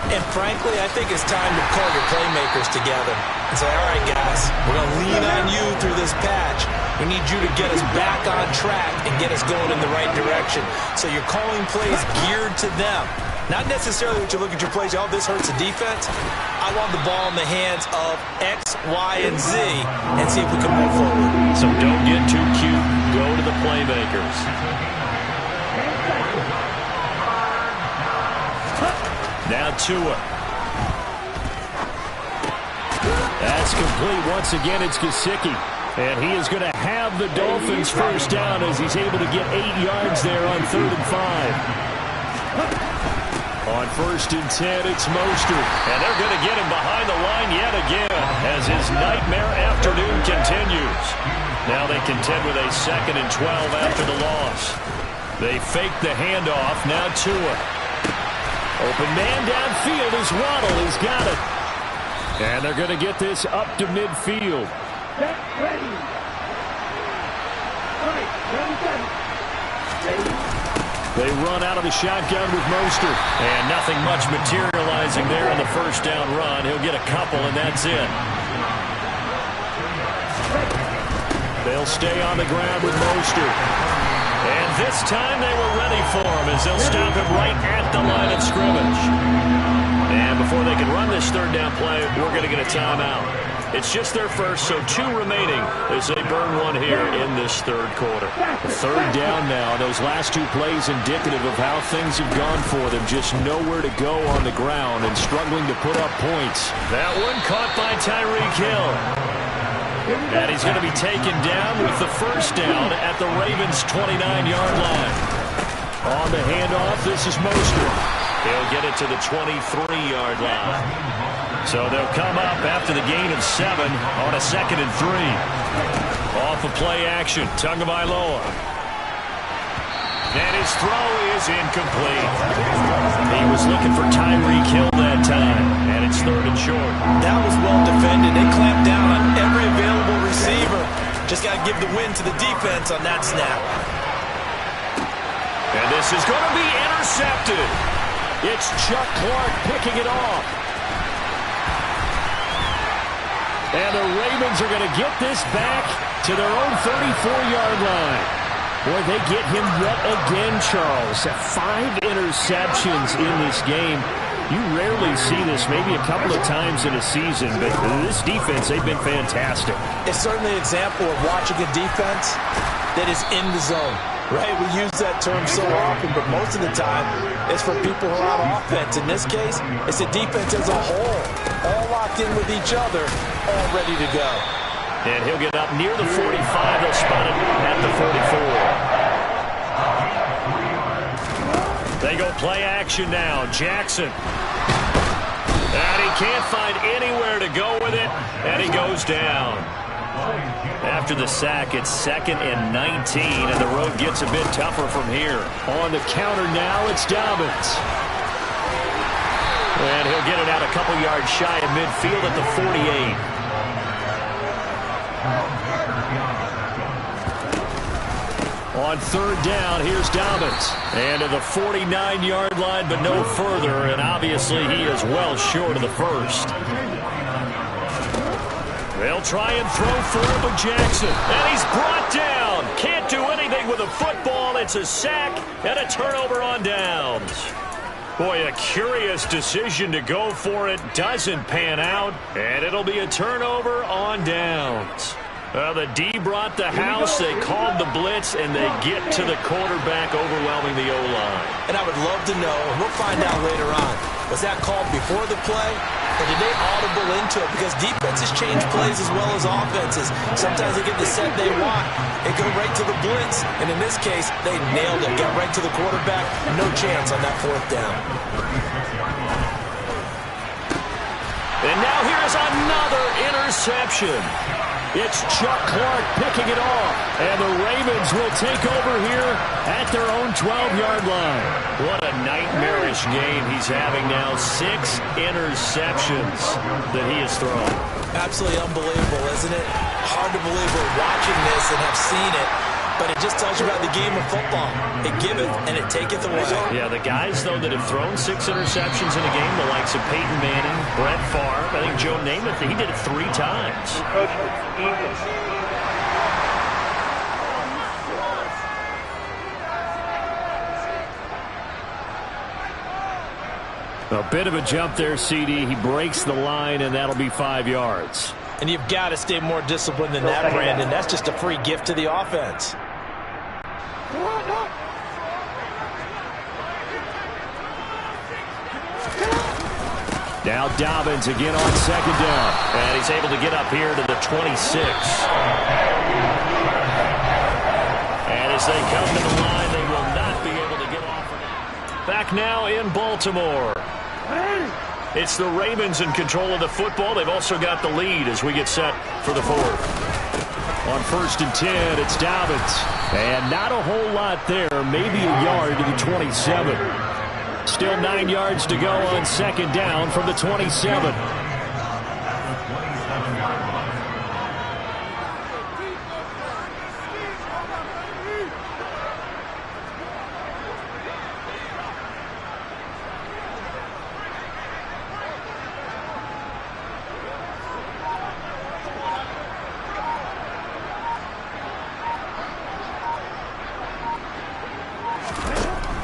And frankly, I think it's time to call your playmakers together and say, all right, guys, we're going to lean on you through this patch. We need you to get us back on track and get us going in the right direction. So you're calling plays geared to them. Not necessarily that you look at your plays, oh, this hurts the defense. I want the ball in the hands of X, Y, and Z and see if we can move forward. So don't get too cute. Go to the playmakers. Now Tua. That's complete. Once again, it's Gesicki. And he is going to have the Dolphins first down as he's able to get 8 yards there on 3rd and 5. On 1st and 10, it's Mostert. And they're going to get him behind the line yet again as his nightmare afternoon continues. Now they contend with a 2nd and 12 after the loss. They fake the handoff. Now Tua. Open man downfield as Waddle has got it. And they're going to get this up to midfield. They run out of the shotgun with Mostert. And nothing much materializing there on the first down run. He'll get a couple, and that's it. They'll stay on the ground with Mostert. And this time they were ready for him as they'll stop him right at the line of scrimmage. And before they can run this 3rd down play, we're going to get a timeout. It's just their first, so 2 remaining as they burn one here in this 3rd quarter. 3rd down now. Those last 2 plays indicative of how things have gone for them. Just nowhere to go on the ground and struggling to put up points. That one caught by Tyreek Hill. And he's going to be taken down with the first down at the Ravens' 29-yard line. On the handoff, this is Mostert. He'll get it to the 23-yard line. So they'll come up after the gain of 7 on a 2nd and 3. Off of play action, Tagovailoa. And his throw is incomplete. He was looking for Tyreek Hill that time, and it's 3rd and short. That was well defended. They clamped down on every available receiver. Just got to give the win to the defense on that snap. And this is going to be intercepted. It's Chuck Clark picking it off. And the Ravens are going to get this back to their own 34-yard line. Boy, they get him yet again, Charles. 5 interceptions in this game. You rarely see this, maybe a couple of times in a season, but this defense, they've been fantastic. It's certainly an example of watching a defense that is in the zone, right? We use that term so often, but most of the time, it's for people who are on offense. In this case, it's the defense as a whole, all locked in with each other, all ready to go. And he'll get up near the 45. They'll spot it at the 44. They go play action now. Jackson. And he can't find anywhere to go with it, and he goes down. After the sack, it's 2nd and 19, and the road gets a bit tougher from here. On the counter now, it's Dobbins. And he'll get it out a couple yards shy of midfield at the 48. On 3rd down, here's Dobbins. And to the 49-yard line, but no further, and obviously he is well short of the first. They'll try and throw for him with Jackson. And he's brought down. Can't do anything with a football. It's a sack and a turnover on downs. Boy, a curious decision to go for it. Doesn't pan out. And it'll be a turnover on downs. The D brought the house. They called the blitz, and they get to the quarterback, overwhelming the O-line. And I would love to know, and we'll find out later on, was that called before the play, or did they audible into it? Because defenses change plays as well as offenses. Sometimes they get the set they want. They go right to the blitz, and in this case, they nailed it. Got right to the quarterback. No chance on that 4th down. And now here's another interception. It's Chuck Clark picking it off. And the Ravens will take over here at their own 12-yard line. What a nightmarish game he's having now. 6 interceptions that he has thrown. Absolutely unbelievable, isn't it? Hard to believe we're watching this and have seen it. But it just tells you about the game of football. It giveth and it taketh away. Yeah, the guys, though, that have thrown 6 interceptions in a game, the likes of Peyton Manning, Brett Favre, I think Joe Namath, he did it 3 times. A bit of a jump there, CD. He breaks the line, and that'll be 5 yards. And you've got to stay more disciplined than that, Brandon. That's just a free gift to the offense. Now Dobbins again on 2nd down. And he's able to get up here to the 26. And as they come to the line, they will not be able to get off. Back now in Baltimore. It's the Ravens in control of the football. They've also got the lead as we get set for the 4th. On 1st and 10, it's Dobbins. And not a whole lot there. Maybe a yard to the 27. Still 9 yards to go on 2nd down from the 27.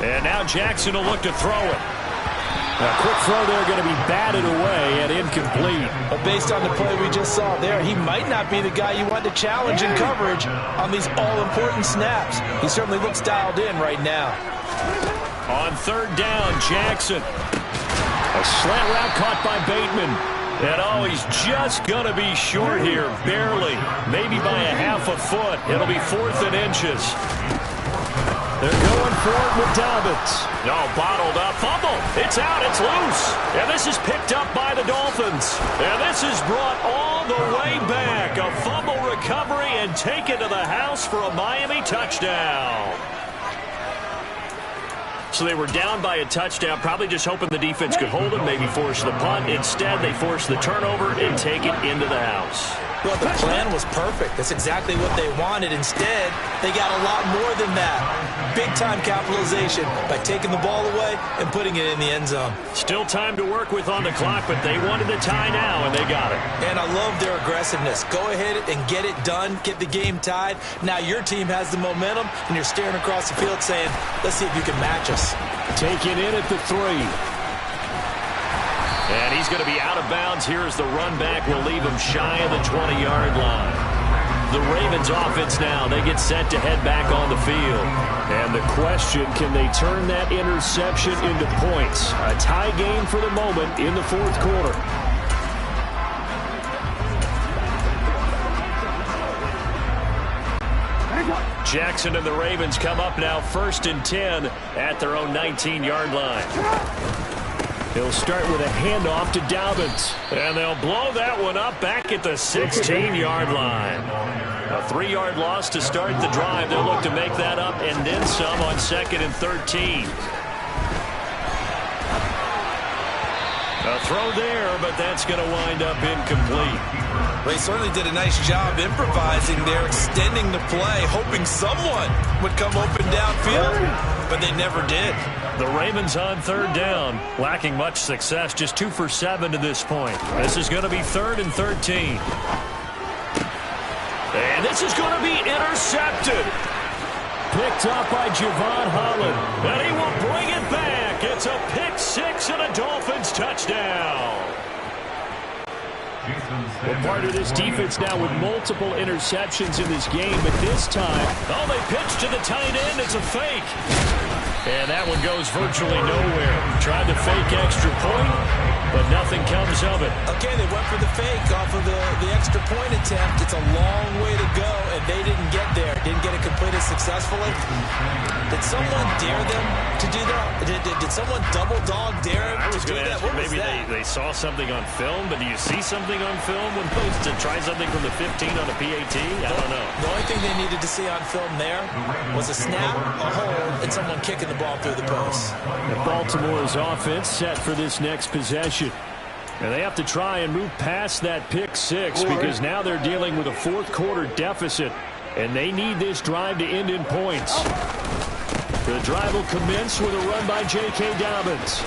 And now Jackson will look to throw it. A quick throw there going to be batted away and incomplete. But based on the play we just saw there, he might not be the guy you want to challenge in coverage on these all-important snaps. He certainly looks dialed in right now. On 3rd down, Jackson. A slant route caught by Bateman. And oh, he's just going to be short here, barely. Maybe by a half a foot. It'll be 4th and inches. They're going for it with Dobbins. No, bottled up. Fumble. It's out. It's loose. And this is picked up by the Dolphins. And this is brought all the way back. A fumble recovery and taken to the house for a Miami touchdown. So they were down by a touchdown, probably just hoping the defense could hold them, maybe force the punt. Instead, they force the turnover and take it into the house. Well, the plan was perfect. That's exactly what they wanted. Instead, they got a lot more than that. Big-time capitalization by taking the ball away and putting it in the end zone. Still time to work with on the clock, but they wanted the tie now, and they got it. And I love their aggressiveness. Go ahead and get it done, get the game tied. Now your team has the momentum, and you're staring across the field saying, let's see if you can match us. Taken in at the 3. And he's going to be out of bounds here as the run back will leave him shy of the 20-yard line. The Ravens offense now, they get set to head back on the field. And the question, can they turn that interception into points? A tie game for the moment in the 4th quarter. Jackson and the Ravens come up now 1st and 10 at their own 19-yard line. He'll start with a handoff to Dobbins. And they'll blow that one up back at the 16-yard line. A 3-yard loss to start the drive. They'll look to make that up and then some on 2nd and 13. A throw there, but that's going to wind up incomplete. Well, he certainly did a nice job improvising there, extending the play, hoping someone would come open downfield, but they never did. The Ravens on 3rd down, lacking much success, just 2 for 7 to this point. This is going to be 3rd and 13. And this is going to be intercepted. Picked up by Javon Holland. And he will bring it back. It's a pick 6 and a Dolphins touchdown. Well, part of this defense now with multiple interceptions in this game, but this time... Oh, they pitch to the tight end. It's a fake. And that one goes virtually nowhere. Tried to fake extra point, but nothing comes of it. Okay, they went for the fake off of the extra point attempt. It's a long way to go, and they didn't get there. Didn't get it completed successfully. Did someone dare them to do that? Did someone double dog dare them to do that? What was maybe that? they saw something on film, but do you see something on film when those to try something from the 15 on a PAT? I don't know. The only thing they needed to see on film there was a snap, a hold, and someone kicking the ball through the post. Baltimore's offense set for this next possession. And they have to try and move past that pick 6 because now they're dealing with a 4th quarter deficit. And they need this drive to end in points. The drive will commence with a run by J.K. Dobbins.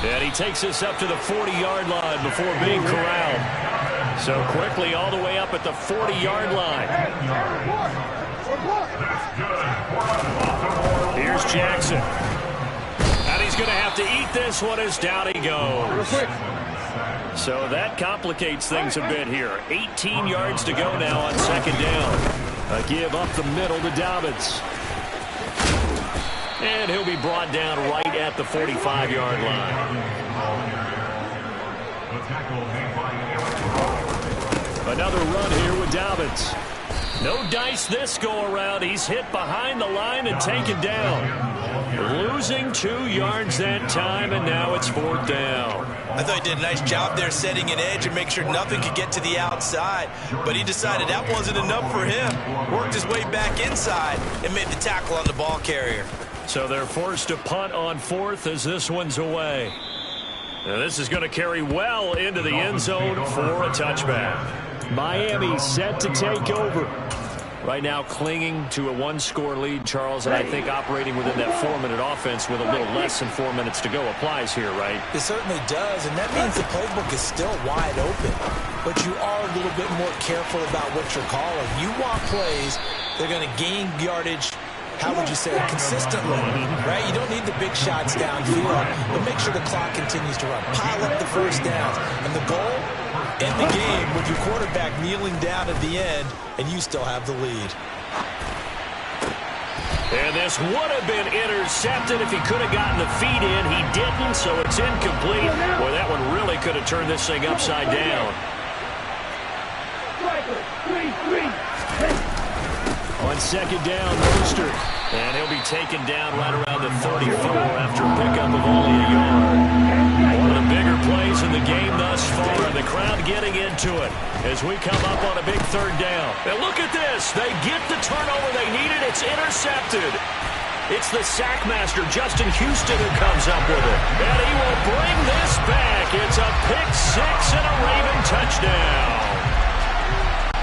And he takes us up to the 40-yard line before being corralled. So quickly all the way up at the 40-yard line. Here's Jackson. And he's going to have to eat this one as down he goes. So that complicates things a bit here. 18 yards to go now on 2nd down. A give up the middle to Dobbins. And he'll be brought down right at the 45-yard line. Another run here with Dobbins. No dice this go-around. He's hit behind the line and taken down. Losing 2 yards that time, and now it's 4th down. I thought he did a nice job there setting an edge and make sure nothing could get to the outside. But he decided that wasn't enough for him. Worked his way back inside and made the tackle on the ball carrier. So they're forced to punt on 4th as this one's away. Now this is going to carry well into the end zone for a touchback. Miami set to take over. Right now clinging to a 1-score lead, Charles, and I think operating within that 4-minute offense with a little less than 4 minutes to go applies here, right? It certainly does, and that means the playbook is still wide open. But you are a little bit more careful about what you're calling. You want plays, they're going to gain yardage, how would you say it, consistently, right? You don't need the big shots downfield, but make sure the clock continues to run. Pile up the first downs, and the goal, end the game with your quarterback kneeling down at the end, and you still have the lead. And this would have been intercepted if he could have gotten the feet in. He didn't, so it's incomplete. Boy, that one really could have turned this thing upside down. On 2nd down, Mostert. And he'll be taken down right around the 34 after a pickup of only a yard. One of the bigger plays in the game thus far. The crowd getting into it as we come up on a big 3rd down. And look at this. They get the turnover they needed. It's intercepted. It's the sackmaster, Justin Houston, who comes up with it. And he will bring this back. It's a pick 6 and a Raven touchdown.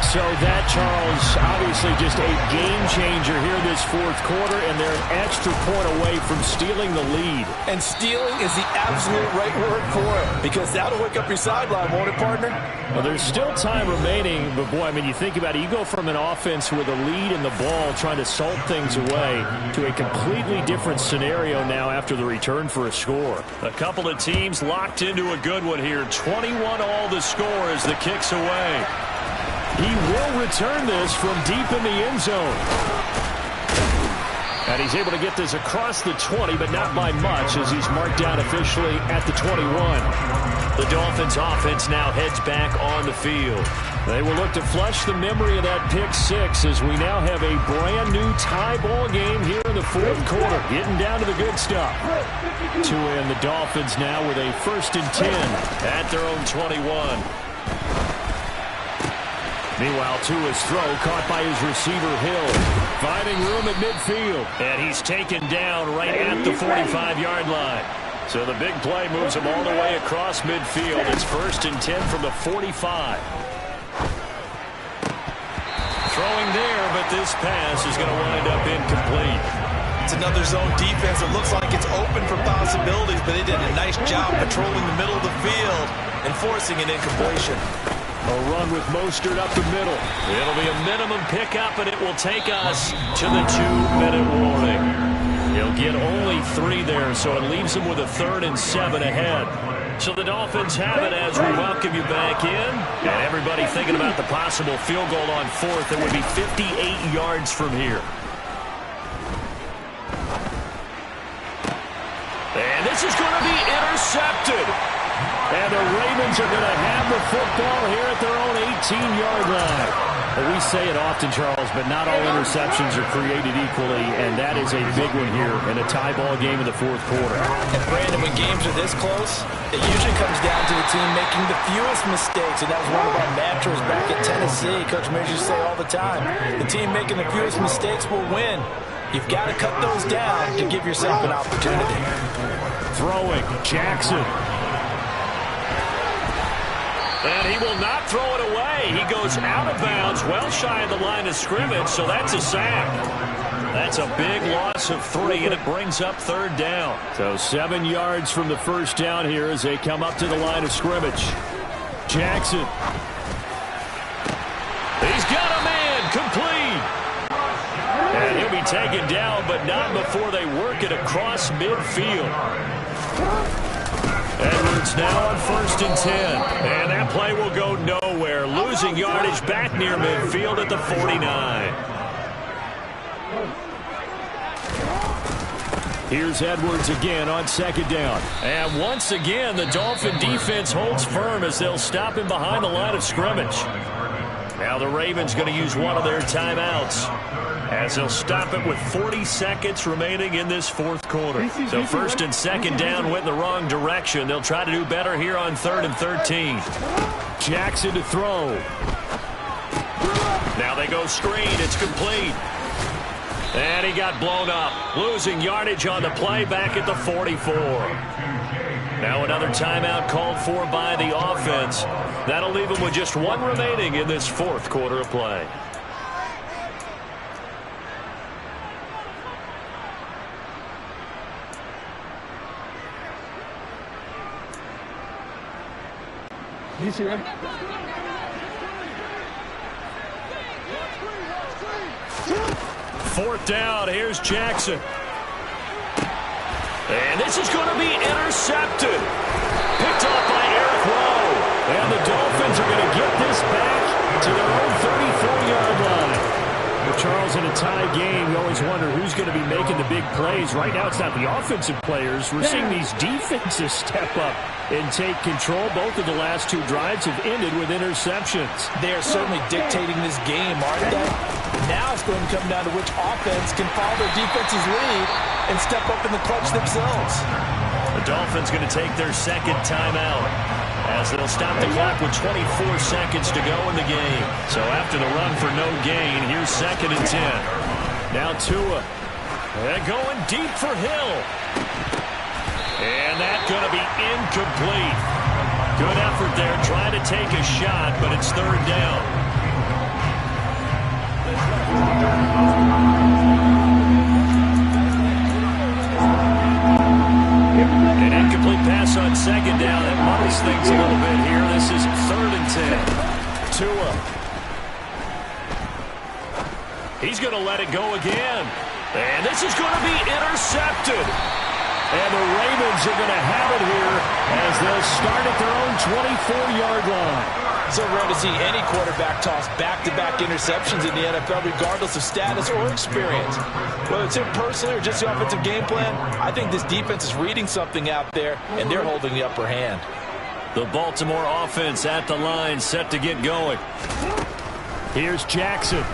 So that, Charles, obviously just a game-changer here this 4th quarter, and they're an extra point away from stealing the lead. And stealing is the absolute right word for it, because that'll wake up your sideline, won't it, partner? Well, there's still time remaining, but, boy, I mean, you think about it. You go from an offense with a lead in the ball trying to salt things away to a completely different scenario now after the return for a score. A couple of teams locked into a good one here. 21 all the score as the kick's away. He will return this from deep in the end zone. And he's able to get this across the 20, but not by much as he's marked down officially at the 21. The Dolphins offense now heads back on the field. They will look to flush the memory of that pick six as we now have a brand new tie ball game here in the fourth quarter. Getting down to the good stuff. Tua and the Dolphins now with a 1st and 10 at their own 21. Meanwhile, Tua's throw caught by his receiver Hill. Finding room at midfield. And he's taken down right at the 45-yard line. So the big play moves him all the way across midfield. It's 1st and 10 from the 45. Throwing there, but this pass is going to wind up incomplete. It's another zone defense. It looks like it's open for possibilities, but they did a nice job patrolling the middle of the field and forcing an incompletion. A run with Mostert up the middle. It'll be a minimum pickup, and it will take us to the 2-minute warning. He'll get only 3 there, so it leaves him with a 3rd and 7 ahead. So the Dolphins have it as we welcome you back in. And everybody thinking about the possible field goal on 4th. It would be 58 yards from here. And this is going to be intercepted. And the Ravens are going to have the football here at their own 18-yard line. Well, we say it often, Charles, but not all interceptions are created equally, and that is a big one here in a tie ball game in the fourth quarter. And Brandon, when games are this close, it usually comes down to the team making the fewest mistakes, and that was one of our mantras back at Tennessee. Coach Mears used to say all the time, the team making the fewest mistakes will win. You've got to cut those down to give yourself an opportunity. Throwing, Jackson. And he will not throw it away. He goes out of bounds, well shy of the line of scrimmage, so that's a sack. That's a big loss of 3, and it brings up 3rd down. So 7 yards from the first down here as they come up to the line of scrimmage. Jackson. He's got a man, complete. And he'll be taken down, but not before they work it across midfield. Edwards now on 1st and 10. And that play will go nowhere. Losing yardage back near midfield at the 49. Here's Edwards again on 2nd down. And once again, the Dolphin defense holds firm as they'll stop him behind the line of scrimmage. Now the Ravens going to use one of their timeouts as they'll stop it with 40 seconds remaining in this fourth quarter. So 1st and 2nd down went in the wrong direction. They'll try to do better here on 3rd and 13. Jackson to throw. Now they go screen. It's complete. And he got blown up. Losing yardage on the play back at the 44. Now another timeout called for by the offense. That'll leave them with just 1 remaining in this fourth quarter of play. You see that? 4th down. Here's Jackson. And this is going to be intercepted. Picked off by Eric Rowe. And the Dolphins are going to get this back to their own 34-yard line. Well, Charles, in a tie game, you always wonder who's going to be making the big plays. Right now, it's not the offensive players. We're seeing these defenses step up and take control. Both of the last 2 drives have ended with interceptions. They are certainly dictating this game, aren't they? Now it's going to come down to which offense can follow their defense's lead and step up in the clutch themselves. The Dolphins going to take their 2nd timeout as they'll stop the clock with 24 seconds to go in the game. So after the run for no gain, here's 2nd and 10. Now Tua. And going deep for Hill. And that's going to be incomplete. Good effort there trying to take a shot, but it's 3rd down. An incomplete pass on 2nd down. That muddles things a little bit here. This is 3rd and 10. Tua. He's going to let it go again. And this is going to be intercepted. And the Ravens are going to have it here as they'll start at their own 24-yard line. So rare to see any quarterback toss back-to-back interceptions in the NFL, regardless of status or experience. Whether it's him personally or just the offensive game plan, I think this defense is reading something out there, and they're holding the upper hand. The Baltimore offense at the line, set to get going. Here's Jackson.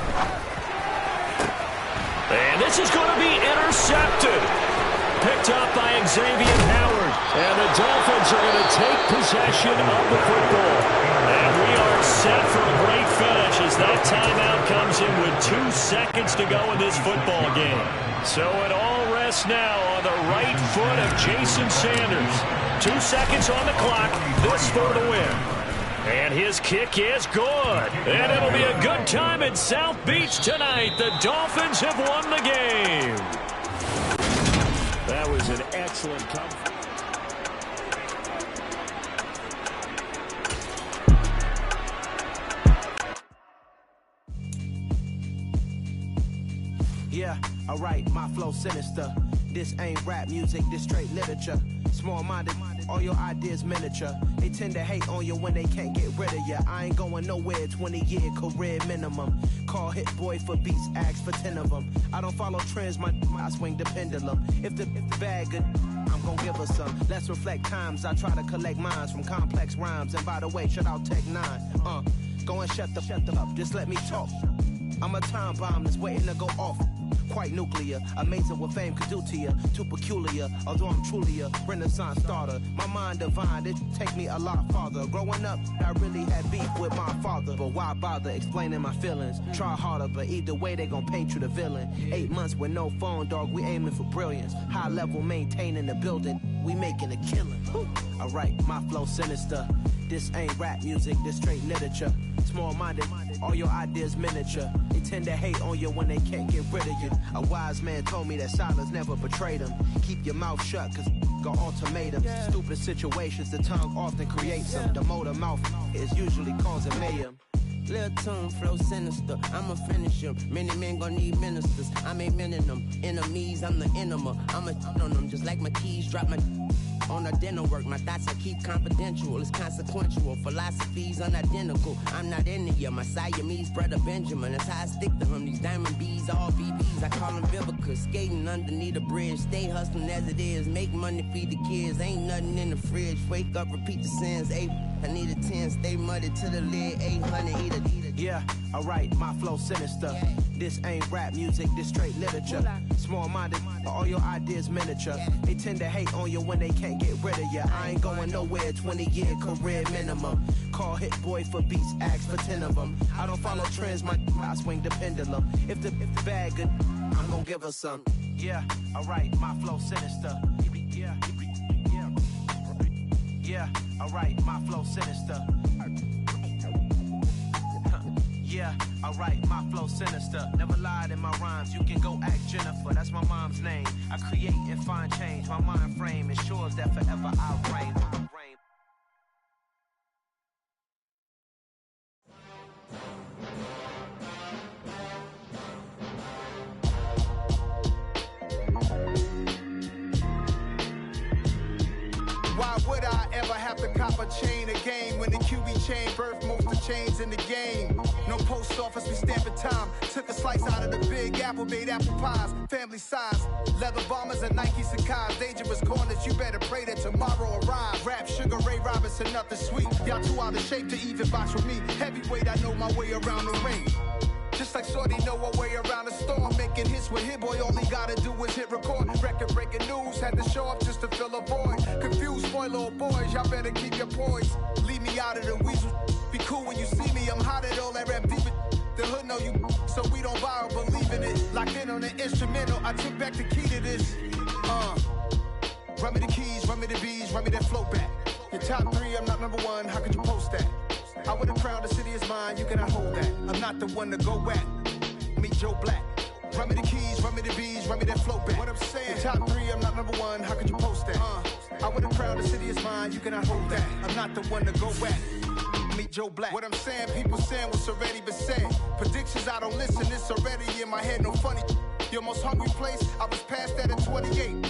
And this is going to be intercepted. Picked up by Xavier Howard. And the Dolphins are going to take possession of the football. And we are set for a great finish as that timeout comes in with 2 seconds to go in this football game. So it all rests now on the right foot of Jason Sanders. 2 seconds on the clock. This for the win. And his kick is good. And it'll be a good time in South Beach tonight. The Dolphins have won the game. That was an excellent comeback. Yeah, alright, my flow sinister. This ain't rap music, this straight literature. Small-minded, all your ideas miniature. They tend to hate on you when they can't get rid of you. I ain't going nowhere, 20-year career minimum. Call hit boy for beats, ask for 10 of them. I don't follow trends, I swing the pendulum. If the bag good, I'm gonna give her some. Let's reflect times, I try to collect minds from complex rhymes. And by the way, shout out Tech 9. Go and shut the up, just let me talk. I'm a time bomb that's waiting to go off. Quite nuclear, amazing what fame could do to you. Too peculiar, although I'm truly a Renaissance starter. My mind divine, it take me a lot farther. Growing up, I really had beef with my father. But why bother explaining my feelings? Try harder, but either way they gon' paint you the villain. 8 months with no phone, dog, we aiming for brilliance. High level maintaining the building, we making a killing. Alright, my flow sinister. This ain't rap music, this straight literature. Small-minded, all your ideas miniature. They tend to hate on you when they can't get rid of you. A wise man told me that silence never betrayed him. Keep your mouth shut, cause got ultimatums. Stupid situations, the tongue often creates them. The motor mouth is usually causing mayhem. Lil' tune, flow sinister, I'ma finish him. Many men gon' need ministers, I ain't many them. Enemies, I'm the enema, I'ma on them. Just like my keys, drop my on a dinner work. My thoughts I keep confidential, it's consequential. Philosophies unidentical, I'm not into you. My Siamese brother Benjamin, that's how I stick to him. These diamond bees, all BBs, I call them Vivica. Skating underneath a bridge, stay hustling as it is. Make money, feed the kids, ain't nothing in the fridge. Wake up, repeat the sins, I need a 10, stay muddy to the lid, 800, eat a. Yeah, alright, my flow sinister. This ain't rap music, this straight literature. Small-minded, all your ideas miniature. They tend to hate on you when they can't get rid of you. I ain't going nowhere, 20-year career minimum. Call hit boy for beats, ask for 10 of them. I don't follow trends, I swing the pendulum. If the bag good, I'm gonna give her some. Yeah, alright, my flow sinister. Yeah, alright, my flow sinister. Yeah, alright, my flow sinister. Never lied in my rhymes, you can go ask Jennifer. That's my mom's name. I create and find change. My mind frame ensures that forever I'll reign. Why would I ever have to cop a chain a game when the QB chain birthed most of chains in the game? No post office, we stamping time. Took a slice out of the big apple, made apple pies, family size. Leather bombers and Nike Sacai's. Dangerous corners, you better pray that tomorrow arrives. Rap, Sugar Ray Robinson, nothing sweet. Y'all too out of shape to even box with me. Heavyweight, I know my way around the ring. Just like Shorty know her way around the storm. Making hits with Hit Boy, all he gotta do is hit record. Record-breaking news, had to show up just to fill a void. Confused, spoiled little boys, y'all better keep your poise. Leave me out of the weasel. Be cool when you see me, I'm hot at all that rap deep. The hood know you, so we don't borrow, believe in it. Locked in on the instrumental, I took back the key to this. Run me the keys, run me the bees, run me that flow back. Your top 3, I'm not number 1, how could you post that? I would have crowned the city is mine, you cannot hold that. I'm not the one to go back. Meet Joe Black. Run me the keys, run me the bees, run me that flow back. What I'm saying, your top 3, I'm not number 1, how could you post that? I would have crowned the city is mine, you cannot hold that. I'm not the one to go back. Meet Joe Black. What I'm saying, people saying what's already been said. Predictions, I don't listen, it's already in my head, no funny. Your most hungry place, I was past that at 28.